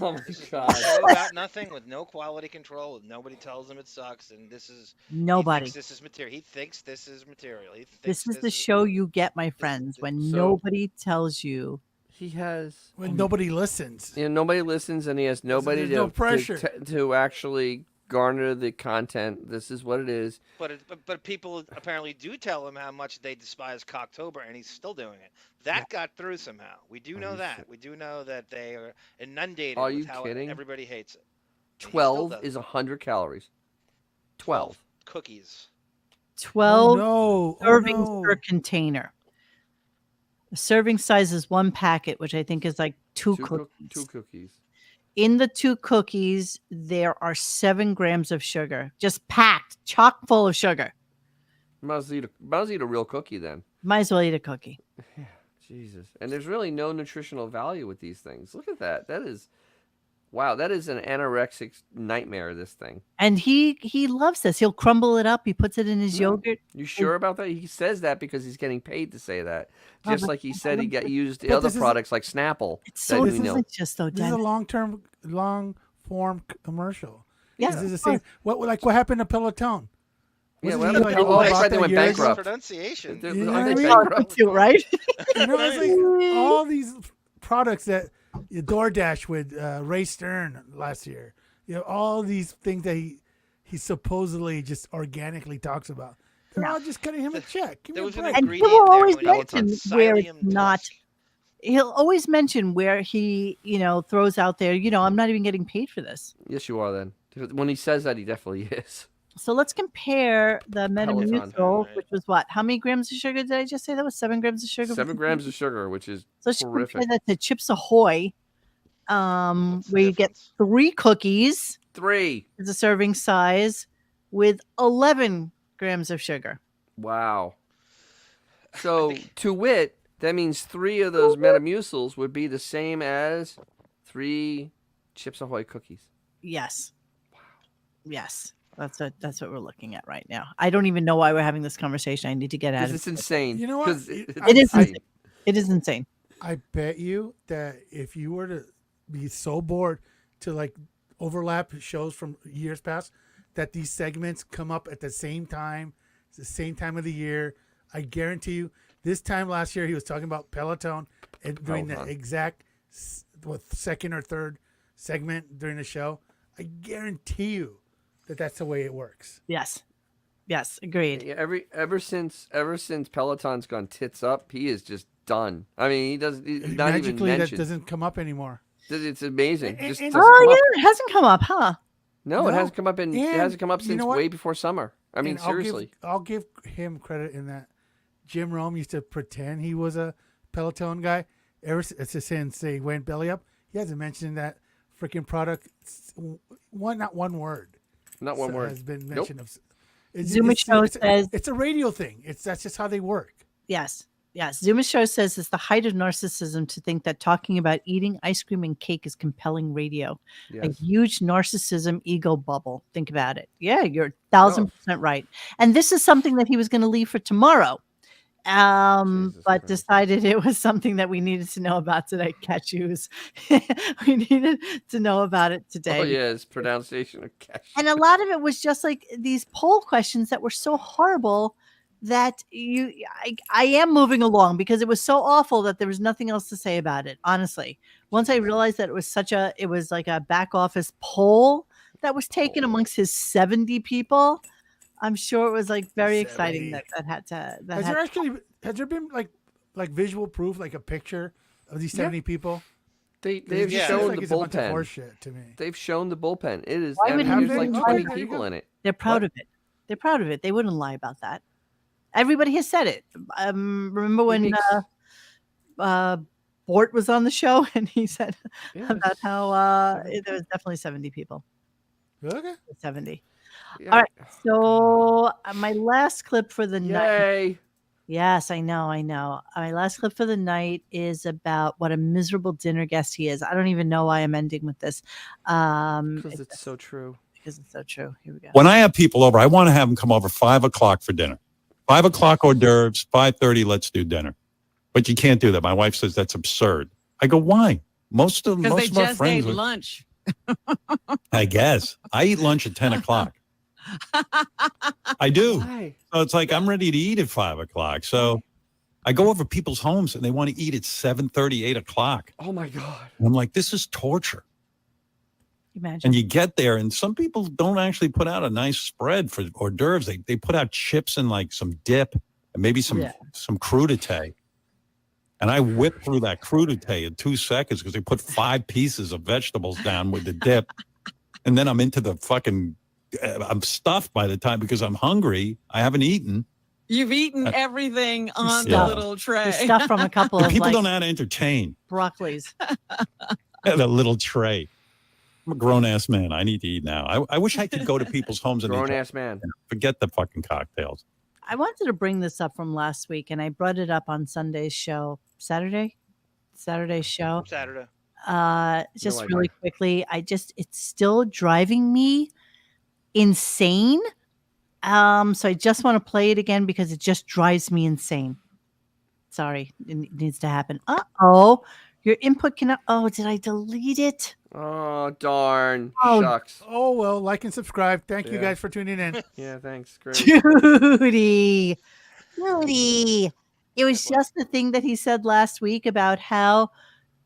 Oh my God. Show about nothing with no quality control. Nobody tells him it sucks, and this is Nobody. He thinks this is material. He thinks this is material. He thinks This is the show you get, my friends, when So- nobody tells you. He has When nobody listens. You know, nobody listens, and he has nobody there's no pressure. to actually garner the content. This is what it is. But people apparently do tell him how much they despise Cocktober, and he's still doing it. That got through somehow. We do know that. We do know that they are inundated Are with you how kidding? everybody hates it. 12 does is 100 calories. 12. Cookies. 12 Oh, no. servings Oh, no. per container. The serving size is 1 packet, which I think is like two cookies. 2 cookies. In the 2 cookies, there are 7 grams of sugar, just packed, chock full of sugar. Might as well eat a real cookie then. Might as well eat a cookie. Jesus. And there's really no nutritional value with these things. Look at that. That is, wow, that is an anorexic nightmare, this thing. And he loves this. He'll crumble it up. He puts it in his yogurt. You sure about that? He says that because he's getting paid to say that. Just but like he said he got used But other this is- products like Snapple. It's that so we know. delicious, though, This is a Dennis. long form commercial. Yes, This is the of same. What happened to Peloton? Yeah, Wasn't what he, happened like, to Peloton? bought That's why they that went years ago? bankrupt. Pronunciation. They're- You know aren't what they I mean? bankrupt? Too, right? You know, it's like all these products that DoorDash with Ray Stern last year. You know, all these things that he supposedly just organically talks about. They're all just cutting him a check. Give me There a was an break. And he ingredient will there always when he puts on mention where it's psyllium not. tusk. He'll always mention where he, throws out there, I'm not even getting paid for this. Yes, you are then. When he says that, he definitely is. So let's compare the Peloton. Metamucil, Right. which was what? How many grams of sugar did I just say? That was 7 grams of sugar. 7 grams of sugar, which is So let's horrific. compare that to Chips Ahoy, What's the where you get difference? 3 cookies 3. as a serving size with 11 grams of sugar. Wow. So, to wit, that means 3 of those Metamucils would be the same as 3 Chips Ahoy cookies. Yes. Wow. Yes. That's what we're looking at right now. I don't even know why we're having this conversation. I need to get out Because of it's it. insane. You know what? 'Cause It is insane. insane. It is insane. I bet you that if you were to be so bored to like overlap shows from years past, that these segments come up at the same time, it's the same time of the year. I guarantee you, this time last year he was talking about Peloton and doing the Peloton. exact second or third segment during the show. I guarantee you that that's the way it works. Yes. Yes. Agreed. Yeah, ever since Peloton's gone tits up, he is just done. I mean, he's not even Magically, that mentioned. doesn't come up anymore. It's amazing. And- Just and- doesn't Oh come up. yeah, it hasn't come up, huh? No, it No. hasn't come up it And hasn't come up you since know what? way before summer. I mean, And seriously. I'll give him credit in that Jim Rome used to pretend he was a Peloton guy. Since they went belly up, he hasn't mentioned that freaking product. Not one word. Not one word. has been Nope. mentioned. Zuma Show says- it's a radio thing. That's just how they work. Yes. Yes. Zuma Show says it's the height of narcissism to think that talking about eating ice cream and cake is compelling radio. A Yes. huge narcissism ego bubble. Think about it. Yeah, you're 1,000% right. And this is something that he was going to leave for tomorrow. Jesus But Christ. decided it was something that we needed to know about today. Cashews. We needed to know about it today. Oh yeah, his pronunciation of cash. And a lot of it was just like these poll questions that were so horrible that I am moving along because it was so awful that there was nothing else to say about it. Honestly, once I realized that it was like a back office poll that was taken amongst his 70 people. I'm sure it was like very exciting 70. that had to. That Has there been like visual proof, like a picture of these 70 people? They've It just shown seems like the it's a bunch of bullpen. horseshit to me. They've shown the bullpen. It is. Why I would mean, he there's like really- 20 why- people in it. They're proud What? of it. They're proud of it. They wouldn't lie about that. Everybody has said it. Remember when Bort was on the show and he said about how there was definitely 70 people. Okay. 70. Yeah. All right. So my last clip for the night. Yay! Yes, I know. My last clip for the night is about what a miserable dinner guest he is. I don't even know why I'm ending with this. Because it's so true. Because it's so true. Here we go. When I have people over, I want to have them come over 5 o'clock for dinner. 5 o'clock hors d'oeuvres, 5:30, let's do dinner. But you can't do that. My wife says that's absurd. I go, why? Most of Because they our just friends ate would- lunch. I guess. I eat lunch at 10 o'clock. I do. Why? So it's like I'm ready to eat at 5 o'clock. So I go over people's homes and they want to eat at 7:30, 8 o'clock. Oh my God. And I'm like, this is torture. Imagine. And you get there, and some people don't actually put out a nice spread for hors d'oeuvres. They put out chips and like some dip and maybe some crudité. And I whip through that crudité in 2 seconds because they put 5 pieces of vegetables down with the dip. And then I'm into the fucking, I'm stuffed by the time because I'm hungry. I haven't eaten. You've eaten everything on the Yeah. little tray. The stuff from a couple And of people like don't know how to entertain. broccolis. The little tray. I'm a grown-ass man. I need to eat now. I wish I could go to people's homes and Grown ass man. forget the fucking cocktails. I wanted to bring this up from last week, and I brought it up on Sunday's show, Saturday's show. Saturday. Just No really idea. quickly, it's still driving me insane. So I just want to play it again because it just drives me insane. Sorry, it needs to happen. Uh-oh, your input cannot. Oh, did I delete it? Oh, darn. Oh. Shucks. Oh, well, like and subscribe. Thank you Yeah. guys for tuning in. Yeah, thanks. Great. Judy. It was just the thing that he said last week about how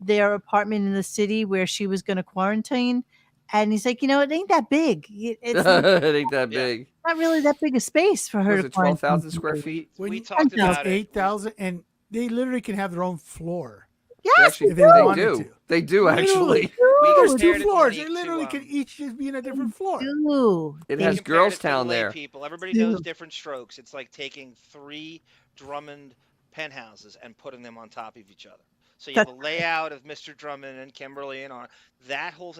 their apartment in the city where she was going to quarantine. And he's like, it ain't that big. It's not, It ain't that big. not really that big a space for her Was to it 12,000 quarantine. square feet? When We you- talked know. about it. 8,000, and they literally can have their own floor. They Yes, actually, if they they wanted do. to. They do, actually. We There's compared two it to floors. Monique They literally to, can each just be in a different floor. Ooh, It they- has We compared it to Girlstown lay there. People. Everybody knows different strokes. It's like taking 3 Drummond penthouses and putting them on top of each other. So you have a layout of Mr. Drummond and Kimberly and that whole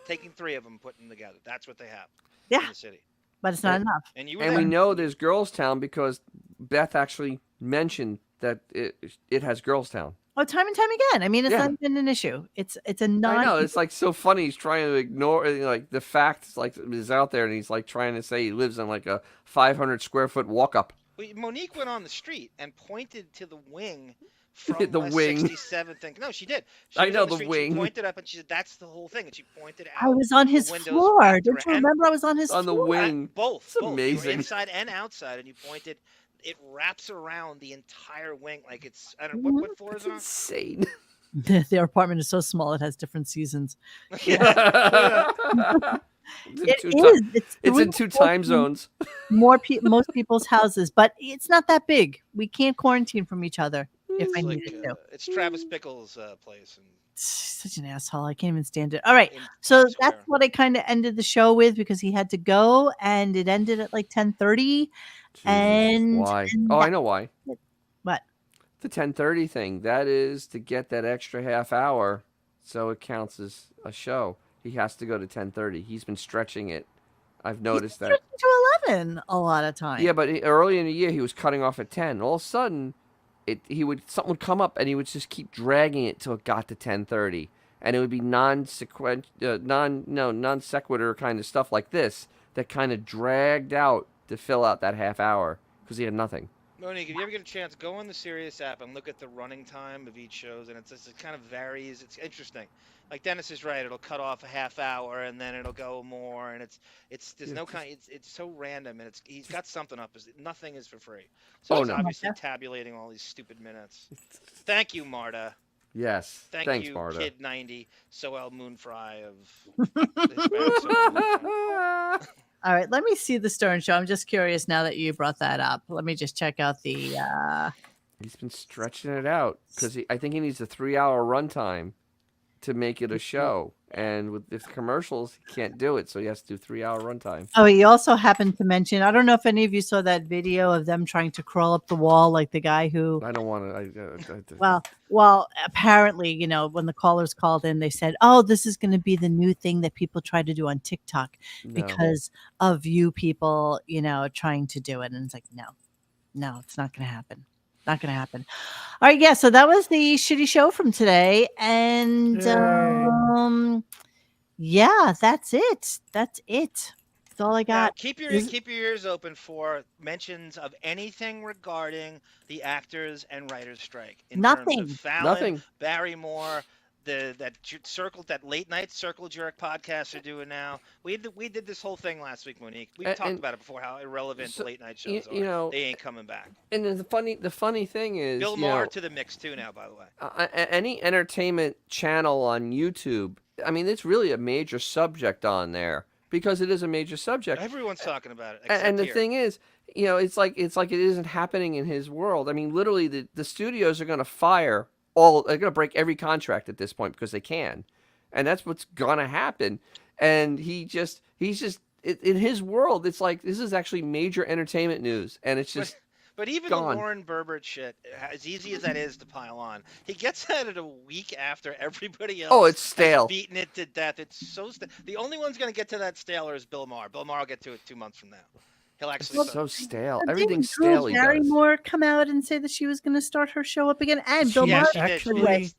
taking 3 of them, putting them together. That's what they have in Yeah, the city. but it's not enough. And you were And there. we know there's Girlstown because Beth actually mentioned that it has Girlstown. Oh, time and time again. I mean, it's Yeah. not even an issue. It's a I non. know, it's like so funny. He's trying to ignore like the fact like is out there, and he's like trying to say he lives in like a 500 square foot walk up. Monique went on the street and pointed to the wing from The West wing. 67th thing. No, she did. She I was know, on the street, wing. She pointed up and she said, "That's the whole thing." And she pointed out. I was on his windows floor. wrapped Don't you around- remember? I was on his On the floor. wing. Both. It's both. You were amazing. inside and outside, and you pointed. It wraps around the entire wing, like it's. I don't. Mm-hmm. What floor is it on? Insane. Their apartment is so small; it has different seasons. It's It in two is. It's in 2 time 3 zones. most people's houses, but it's not that big. We can't quarantine from each other if I It's needed to. it's Travis Bickle's place. And Such an asshole. I can't even stand it. All right. in So Times that's Square. what I kind of ended the show with because he had to go and it ended at like 10:30. And Why? and Oh, I that- know why. What? The 10:30 thing. That is to get that extra half hour, so it counts as a show. He has to go to 10:30. He's been stretching it. I've noticed that. to 11 a lot of times. Yeah, but early in the year he was cutting off at 10. All of a sudden, something would come up and he would just keep dragging it till it got to 10:30, and it would be non sequitur kind of stuff like this that kind of dragged out to fill out that half hour because he had nothing. Monique, if you ever get a chance, go on the Sirius app and look at the running time of each shows, and it kind of varies. It's interesting. Like Dennis is right; it'll cut off a half hour, and then it'll go more, and there's no kind. It's so random, and he's got something up. Nothing is for free, so Oh, it's no. obviously tabulating all these stupid minutes. Thank you, Marta. Yes. Thanks, you, Marta. Kid 90, Soel Moonfry of the Hispanic Soel Moonfry. All right, let me see the Stern Show. I'm just curious now that you brought that up. Let me just check out the. He's been stretching it out because I think he needs a 3-hour runtime to make it a show, and with the commercials, he can't do it, so he has to do 3-hour runtime. Oh, he also happened to mention. I don't know if any of you saw that video of them trying to crawl up the wall, like the guy who. I don't want to. Well, apparently, when the callers called in, they said, "Oh, this is going to be the new thing that people try to do on TikTok because of you people, trying to do it." And it's like, no, it's not going to happen. Not going to happen. All right, yeah. So that was the shitty show from today, and yeah, that's it. That's all I Now, got. keep your ears open for mentions of anything regarding the actors and writers strike. In Nothing. Terms of Fallon, Nothing. Barrymore, that late night circle jerk podcast are doing now. We did this whole thing last week, Monique. We talked about it before how irrelevant the late night shows are. They ain't coming back. And the funny thing is, Bill Maher to the mix too now, by the way. Any entertainment channel on YouTube, I mean, it's really a major subject on there because it is a major subject. Everyone's talking about it. And the except here. thing is, it's like it isn't happening in his world. I mean, literally, the studios are going to fire they're going to break every contract at this point because they can, and that's what's going to happen. And he's just in his world, it's like this is actually major entertainment news, and it's just. But even gone. the Lauren Berbert shit, as easy as that is to pile on, he gets at it a week after everybody else. Oh, it's stale. has beaten it to death. It's so stale. The only one's going to get to that staler is Bill Maher. Bill Maher will get to it 2 months from now. He'll It's actually. so stale. Didn't Everything's Drew stale. He does. Barrymore come out and say that she was going to start her show up again? And Bill Yeah, Maher she did. Actually,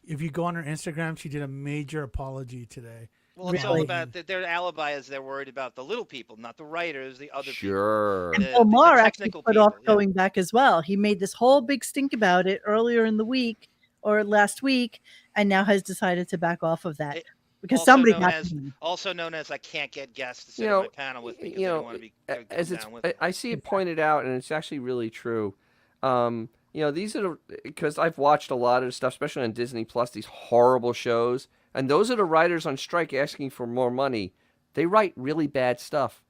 if you go on her Instagram, she did a major apology today. Well, it's all Really? about their alibi is they're worried about the little people, not the writers, the other Sure. And people. Bill Maher actually technical put people. off going back as well. He made this whole big stink about it earlier in the week or last week, and now has decided to back off of that because also somebody known got as, to him. Also known as I can't get guests to sit You on know, my panel with me because you they know, don't want to be as it's, down with me. I see it pointed out, and it's actually really true. You know, these are because I've watched a lot of the stuff, especially on Disney Plus, these horrible shows, and those are the writers on strike asking for more money. They write really bad stuff.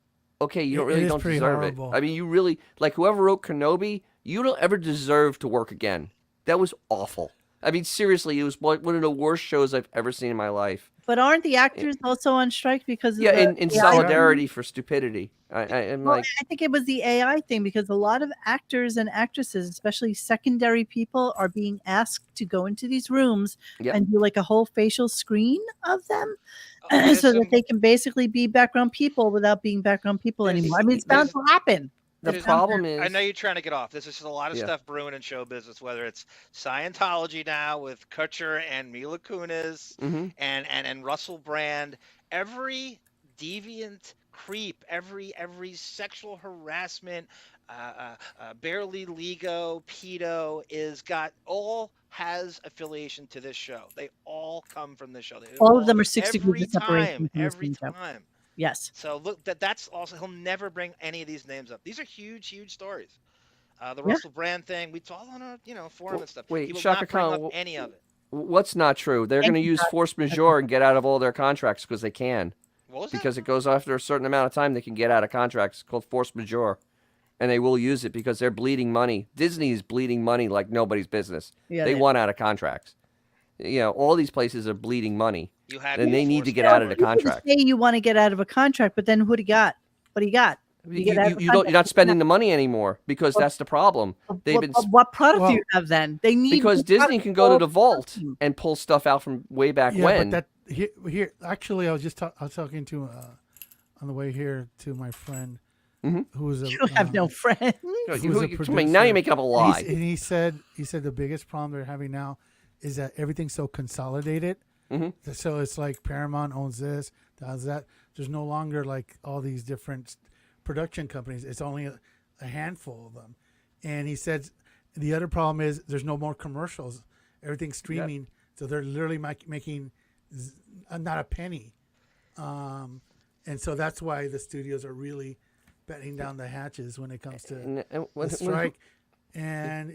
Okay, you don't really don't pretty deserve horrible. it. I mean, you really like whoever wrote Kenobi. You don't ever deserve to work again. That was awful. I mean, seriously, it was one of the worst shows I've ever seen in my life. But aren't the actors also on strike because of Yeah, the in AI solidarity for stupidity. I'm Well, like, I think it was the AI thing because a lot of actors and actresses, especially secondary people, are being asked to go into these rooms Yep. and do like a whole facial screen of them there's so that some- they can basically be background people without being background people There's- anymore. I mean, it's bound to happen. the There's- problem is, I know you're trying to get off. There's just a lot of Yeah. stuff brewing in show business, whether it's Scientology now with Kutcher and Mila Kunis Mhm. and Russell Brand. Every deviant creep, every sexual harassment, barely lego, pedo has affiliation to this show. They all come from this show. All of them are 6 degrees every of separation time, from the every screen show. time. Yes. So look, that's also he'll never bring any of these names up. These are huge stories. The Yeah. Russell Brand thing, we all on our forum and stuff. wait, he will Shaka not bring Khan, up any of it. what's not true? They're going to Thank you, use God. force majeure and get out of all their contracts because they can. What was that? Because it goes after a certain amount of time, they can get out of contracts. It's called force majeure, and they will use it because they're bleeding money. Disney is bleeding money like nobody's business. Yeah, they they- want out of contracts. You know, all these places are bleeding money, You had and me they at need force to get majeure. out of the You can contract. say you want to get out of a contract, but then who do you got? What do you got? You, get out of you, the you don't. You're contract. not spending the money anymore because Well, that's the problem. They've been What product Well, do you have then? They need because new Disney product can go to all the vault time. and pull stuff out from way back Yeah, when. but that here actually, I was talking to on the way here to my friend Mhm. who was a You have no friends. You- who was a now producer. you're making up a lie. And he said the biggest problem they're having now is that everything's so consolidated. Mhm. So it's like Paramount owns this, does that. There's no longer like all these different production companies. It's only a handful of them. And he said the other problem is there's no more commercials. Everything's streaming, so they're literally making not a penny. And so that's why the studios are really betting down the hatches when it comes to the strike. And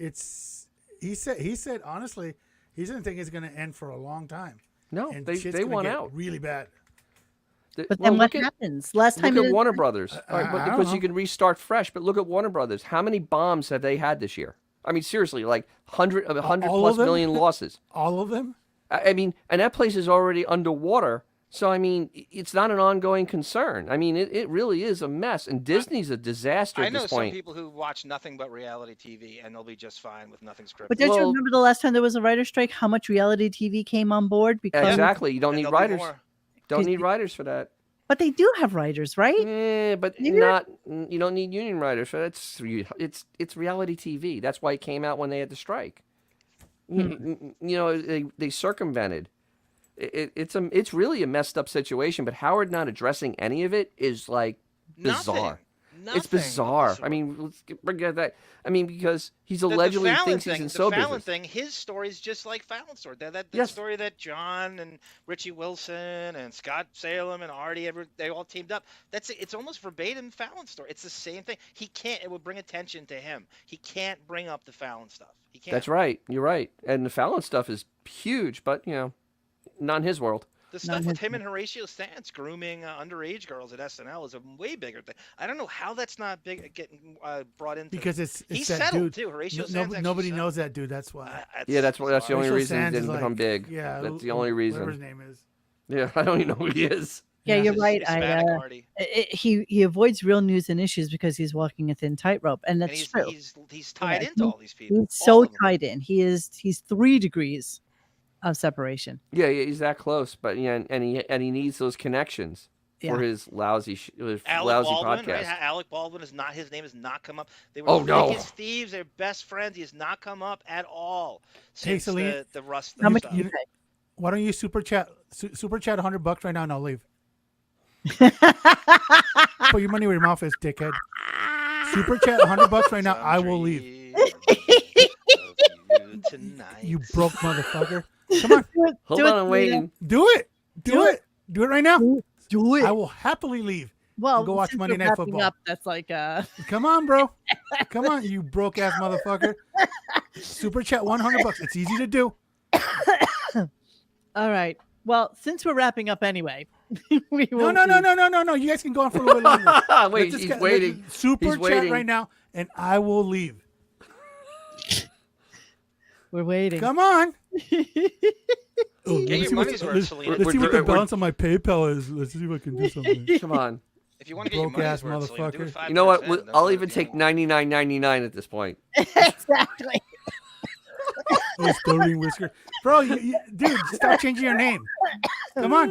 he said honestly, he doesn't think it's going to end for a long time. No, And they shit's they gonna want get out. really bad. But then what look at- happens? Last time Look it at was- Warner Brothers. All right, I but don't because you know. can restart fresh. But look at Warner Brothers. How many bombs have they had this year? I mean, seriously, like 100 All plus of them? million losses. All of them? I mean, and that place is already underwater. So, I mean, it's not an ongoing concern. I mean, it really is a mess. And Disney's a disaster I at know this some point. people who watch nothing but reality TV and they'll be just fine with nothing scripted. But don't you Well- remember the last time there was a writer strike? How much reality TV came on board? Because Exactly. You don't And need there'll be writers. more. Don't 'Cause need you- writers for that. But they do have writers, right? But Maybe not. You don't need union writers for that. It's reality TV. That's why it came out when they had the strike. You know, they circumvented. It's really a messed up situation. But Howard not addressing any of it is like bizarre. Nothing. It's bizarre. Nothing I mean, let's forget that. I mean, because he's The allegedly Fallon thinks thing, he's in the show Fallon business. thing, his story is just like Fallon's story. That Yes. story that John and Richie Wilson and Scott Salem and Artie, they all teamed up. It's almost verbatim Fallon's story. It's the same thing. He can't. It would bring attention to him. He can't bring up the Fallon stuff. He can't. That's right. You're right. And the Fallon stuff is huge, but you know, not in his world. The stuff with him and Horatio Sanz grooming underage girls at SNL is a way bigger thing. I don't know how that's not big getting brought into. Because it's he's that settled dude. too. Horatio No- Sanz actually nobody settled. knows that dude. That's why. Yeah, that's the only Horatio reason he Sanz is didn't become like- big. Yeah, That's the only reason. Whatever his name is. Yeah, I don't even know who he is. Yeah, you're right. Hispanic Artie. He avoids real news and issues because he's walking a thin tightrope, and And that's true. he's tied Yeah, into all these people. He's so tied in. He's 3 degrees of separation. Yeah, he's that close, but yeah, and he needs those connections. for his lousy Alec Baldwin, podcast. right? Alec Baldwin is not. His name has not come up. They were Oh, the no. biggest thieves. They're best friends. He has not come up at all since Celine, the Rust How much stuff. do you pay? Why don't you super chat $100 right now and I'll leave. Put your money where your mouth is, dickhead. Super chat $100 right now. I will leave. You broke motherfucker. Come on. Hold on, I'm waiting. Do it. Do it. Do it right now. Do it. I will happily leave. Well, and go watch since Monday we're Night wrapping Football. Up, that's like Come on, bro. Come on, you broke ass motherfucker. Super chat $100. It's easy to do. All right. Well, since we're wrapping up anyway, we will. No. You guys can go on for a little bit longer. Wait, Let's he's just waiting. Super He's chat waiting. right now, and I will leave. We're waiting. Come on. Get your money's worth, Selena. Let's see what the balance on my PayPal is. Let's see if I can do something. Come on. If you want to get your Broke ass money's worth, Selena, do it motherfucker. 5%. You know what? Don't I'll do even it take anymore. $99.99 at this point. Exactly. Oh, Stuttering Whisker. Bro, dude, stop changing your name. Come on.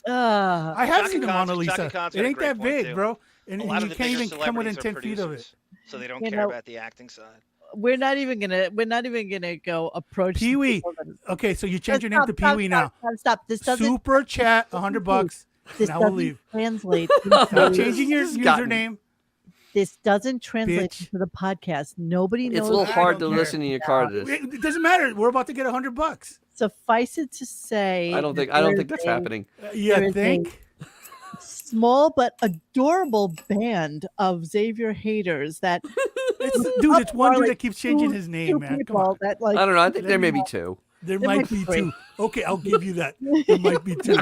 I have Chaka seen the Khan's- Mona Lisa. Chaka Khan's It got a ain't great that point, big, too. bro. And A lot you of the can't even biggest come within celebrities 10 are feet of it. producers, so they don't You care know- about the acting side. We're not even gonna go approach Pee Wee. people that- Okay, so you change your name Stop, to stop, Pee Wee stop, now. Stop. This doesn't. Super chat $100, This and I will doesn't leave. translate. Stop into- changing your Scott. username. This doesn't translate Bitch. into the podcast. Nobody knows. It's a little I hard to don't care. listen in your car to this. It doesn't matter. We're about to get $100. Suffice it to say, I don't think that that's there is happening. there You is think? a small but adorable band of Xavier haters that It's one dude like that keeps changing two- his two name, man. Come people on. that like I don't know. I think there may be two. There There might might be be three. two. Okay, I'll give you that. There might be two.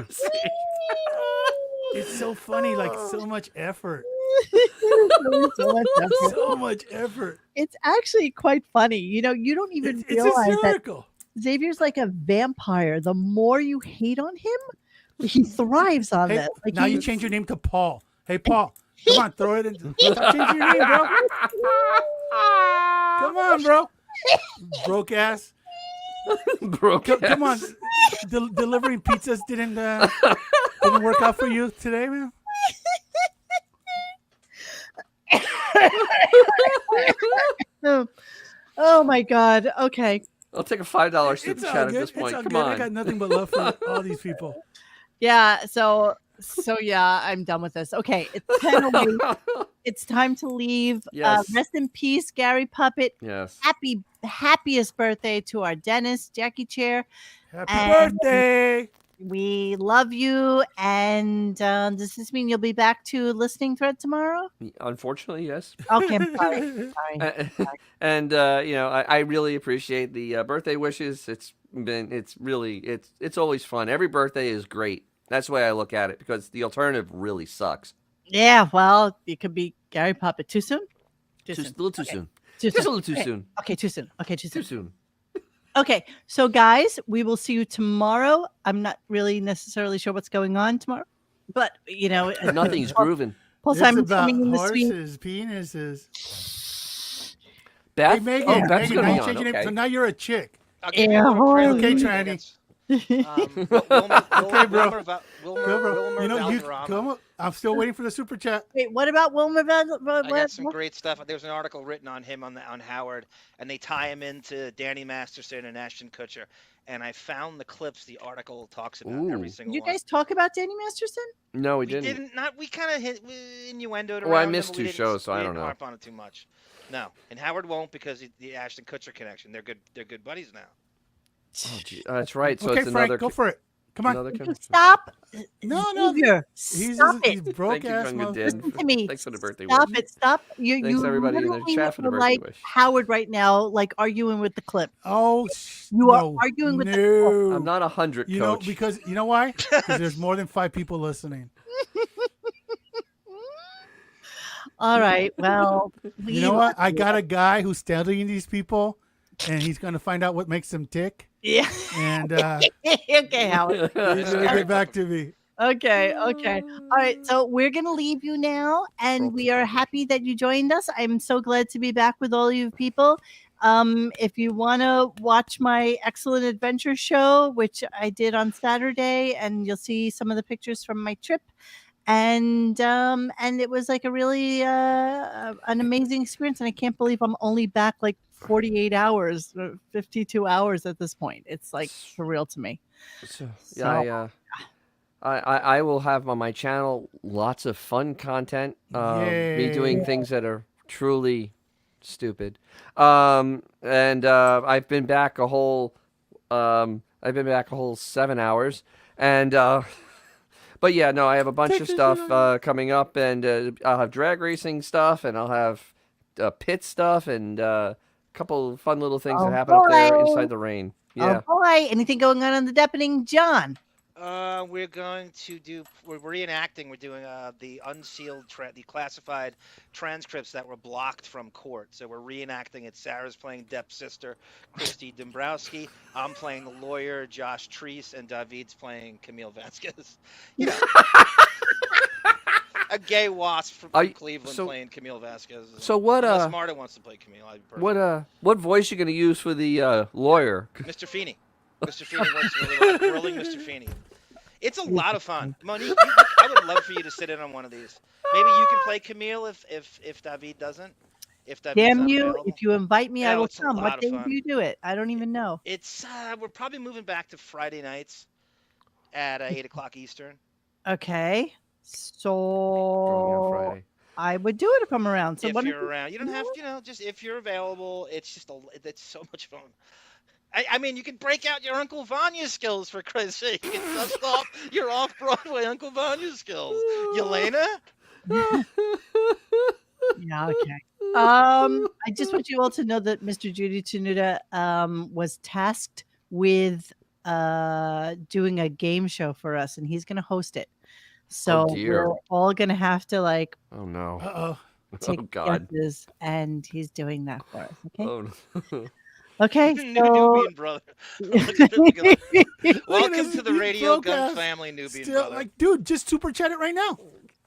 It's so funny, like so much effort. so much effort. So much effort. It's actually quite funny. You know, you don't even It's realize that hysterical. Xavier's like a vampire. The more you hate on him, he thrives on Hey, that. Like now you he- change your name to Paul. Hey, Paul, come on, throw it in. Stop changing your name, bro. Come on, bro. Broke ass. Broke Come on. ass. Delivering pizzas didn't work out for you today, man. Oh my God. Okay. I'll take a $5 super It's all chat at good. this point. It's all Come good. I on. got nothing but love for all these people. Yeah. So yeah, I'm done with this. Okay. It's 10:08. It's time to leave. Yes. Rest in peace, Gary Puppet. Yes. Happiest birthday to our dentist, Jackie Chair. Happy And- birthday. We love you. And does this mean you'll be back to listening thread tomorrow? Unfortunately, yes. Okay. I'm sorry. Sorry. And I really appreciate the birthday wishes. It's always fun. Every birthday is great. That's the way I look at it, because the alternative really sucks. Yeah. Well, it could be Gary Puppet. Too soon? A little too soon. Too Just a soon. little too Okay. soon. Okay. Too soon. Okay. Too Too soon. soon. Okay, so guys, we will see you tomorrow. I'm not really necessarily sure what's going on tomorrow, but Nothing's grooving. Paul It's Simon's about coming in this week. horses, penises. Beth? Hey, Megan. Oh, Beth's Megan, gonna now be you on. changed your name, Okay. so now you're a chick. I'll give Yeah, you a little horrible. trailer. Okay, Wait, Tranny. it's, Wilmer, Okay, bro. Wilmer, Go, Wilmer bro. You know, you Valderrama. come up. I'm still waiting for the super chat. Wait, what about Wilmer? I got some great stuff. There's an article written on him on Howard, and they tie him into Danny Masterson and Ashton Kutcher. And I found the clips the article talks about every Ooh. single You one. guys talk about Danny Masterson? No, we We didn't. didn't. Not. We kind of hit innuendoed around. Well, I them, missed but two we didn't- shows, so we I didn't don't know. harp on it too much. No, and Howard won't because the Ashton Kutcher connection. They're good. They're good buddies now. Oh, gee. That's right. So Okay, it's Frank, another. go for it. Come on. Another con- Stop. No. Xavier, He's stop he's it. broke Thank you, ass Gunga mother- Din. Listen to me. Thanks for the birthday Stop wish. it. Stop. You Thanks, everybody in the literally chat for the are birthday like wish. Howard right now, like arguing with the clip. Oh, You are no, arguing with the no. I'm not 100, You know, coach. because you know why? Because there's more than 5 people listening. All right. Well, You know what? I got a guy who's studying these people, and he's going to find out what makes them tick. Yeah. And Okay, Howard. he's going to get back to me. Okay. All right. So we're going to leave you now, and we are happy that you joined us. I'm so glad to be back with all you people. If you want to watch my excellent adventure show, which I did on Saturday, and you'll see some of the pictures from my trip, and it was like a really an amazing experience, and I can't believe I'm only back like 48 hours, 52 hours at this point. It's like surreal to me. Yeah, I will have on my channel lots of fun content. Me doing things that are truly stupid. And I've been back a whole 7 hours. And but yeah, no, I have a bunch of stuff coming up, and I'll have drag racing stuff, and I'll have pit stuff, and a couple of fun little things that happen up there inside the rain. Yeah. Oh boy, anything going on in the deafening, John? We're going to do. We're reenacting. We're doing the unsealed, the classified transcripts that were blocked from court. So we're reenacting it. Sarah's playing Depp's sister, Christy Dombrowski. I'm playing the lawyer, Josh Treese, and David's playing Camille Vasquez. You know, a gay wasp from Cleveland playing Camille Vasquez. So what? Unless Marta wants to play Camille, I'd be perfect. What voice you gonna use for the lawyer? Mr. Feeney. Mr. Feeney works really well. Grilling Mr. Feeney. It's a lot of fun. Monique, I would love for you to sit in on one of these. Maybe you can play Camille if David doesn't. Damn you! If you invite me, I will come. What day do you do it? I don't even know. It's we're probably moving back to Friday nights at 8:00 Eastern. Okay, so I would do it if I'm around. So if you're around, you don't have to. Just if you're available. It's just it's so much fun. I mean, you can break out your Uncle Vanya skills, for Christ's sake. You can dust off your off-Broadway Uncle Vanya skills. Yelena? Yeah, okay. I just want you all to know that Mr. Judy Tenuta was tasked with doing a game show for us, and he's going to host it. So we're all going to have to Oh, no. Uh-oh. Take guesses, and he's doing that for us, okay? Oh, no. Okay, so Nubian brother. Welcome to the Radio Gunk family, Nubian brother. Like, dude, just super chat it right now.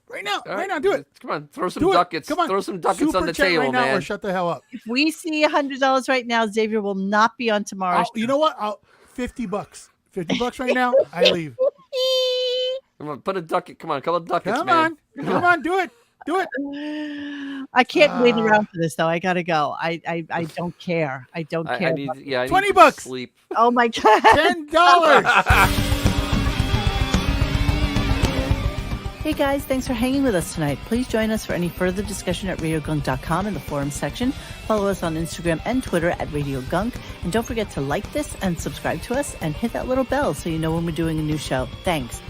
Right now, right now, do it. Come on, throw some ducats. Come on, throw some ducats on the chat table, right now, man. or shut the hell up. if we see $100 right now, Xavier will not be on tomorrow. You know what? $50. $50 right now. I leave. Come on, put a ducat. Come on, a couple of ducats, man. Come on, do it. Do it. I can't wait around for this though. I gotta go. I don't care. I don't care. I need $20. to sleep. Oh my god. $10. Hey guys, thanks for hanging with us tonight. Please join us for any further discussion at RadioGunk.com in the forums section. Follow us on Instagram and Twitter at RadioGunk. And don't forget to like this and subscribe to us and hit that little bell so you know when we're doing a new show. Thanks.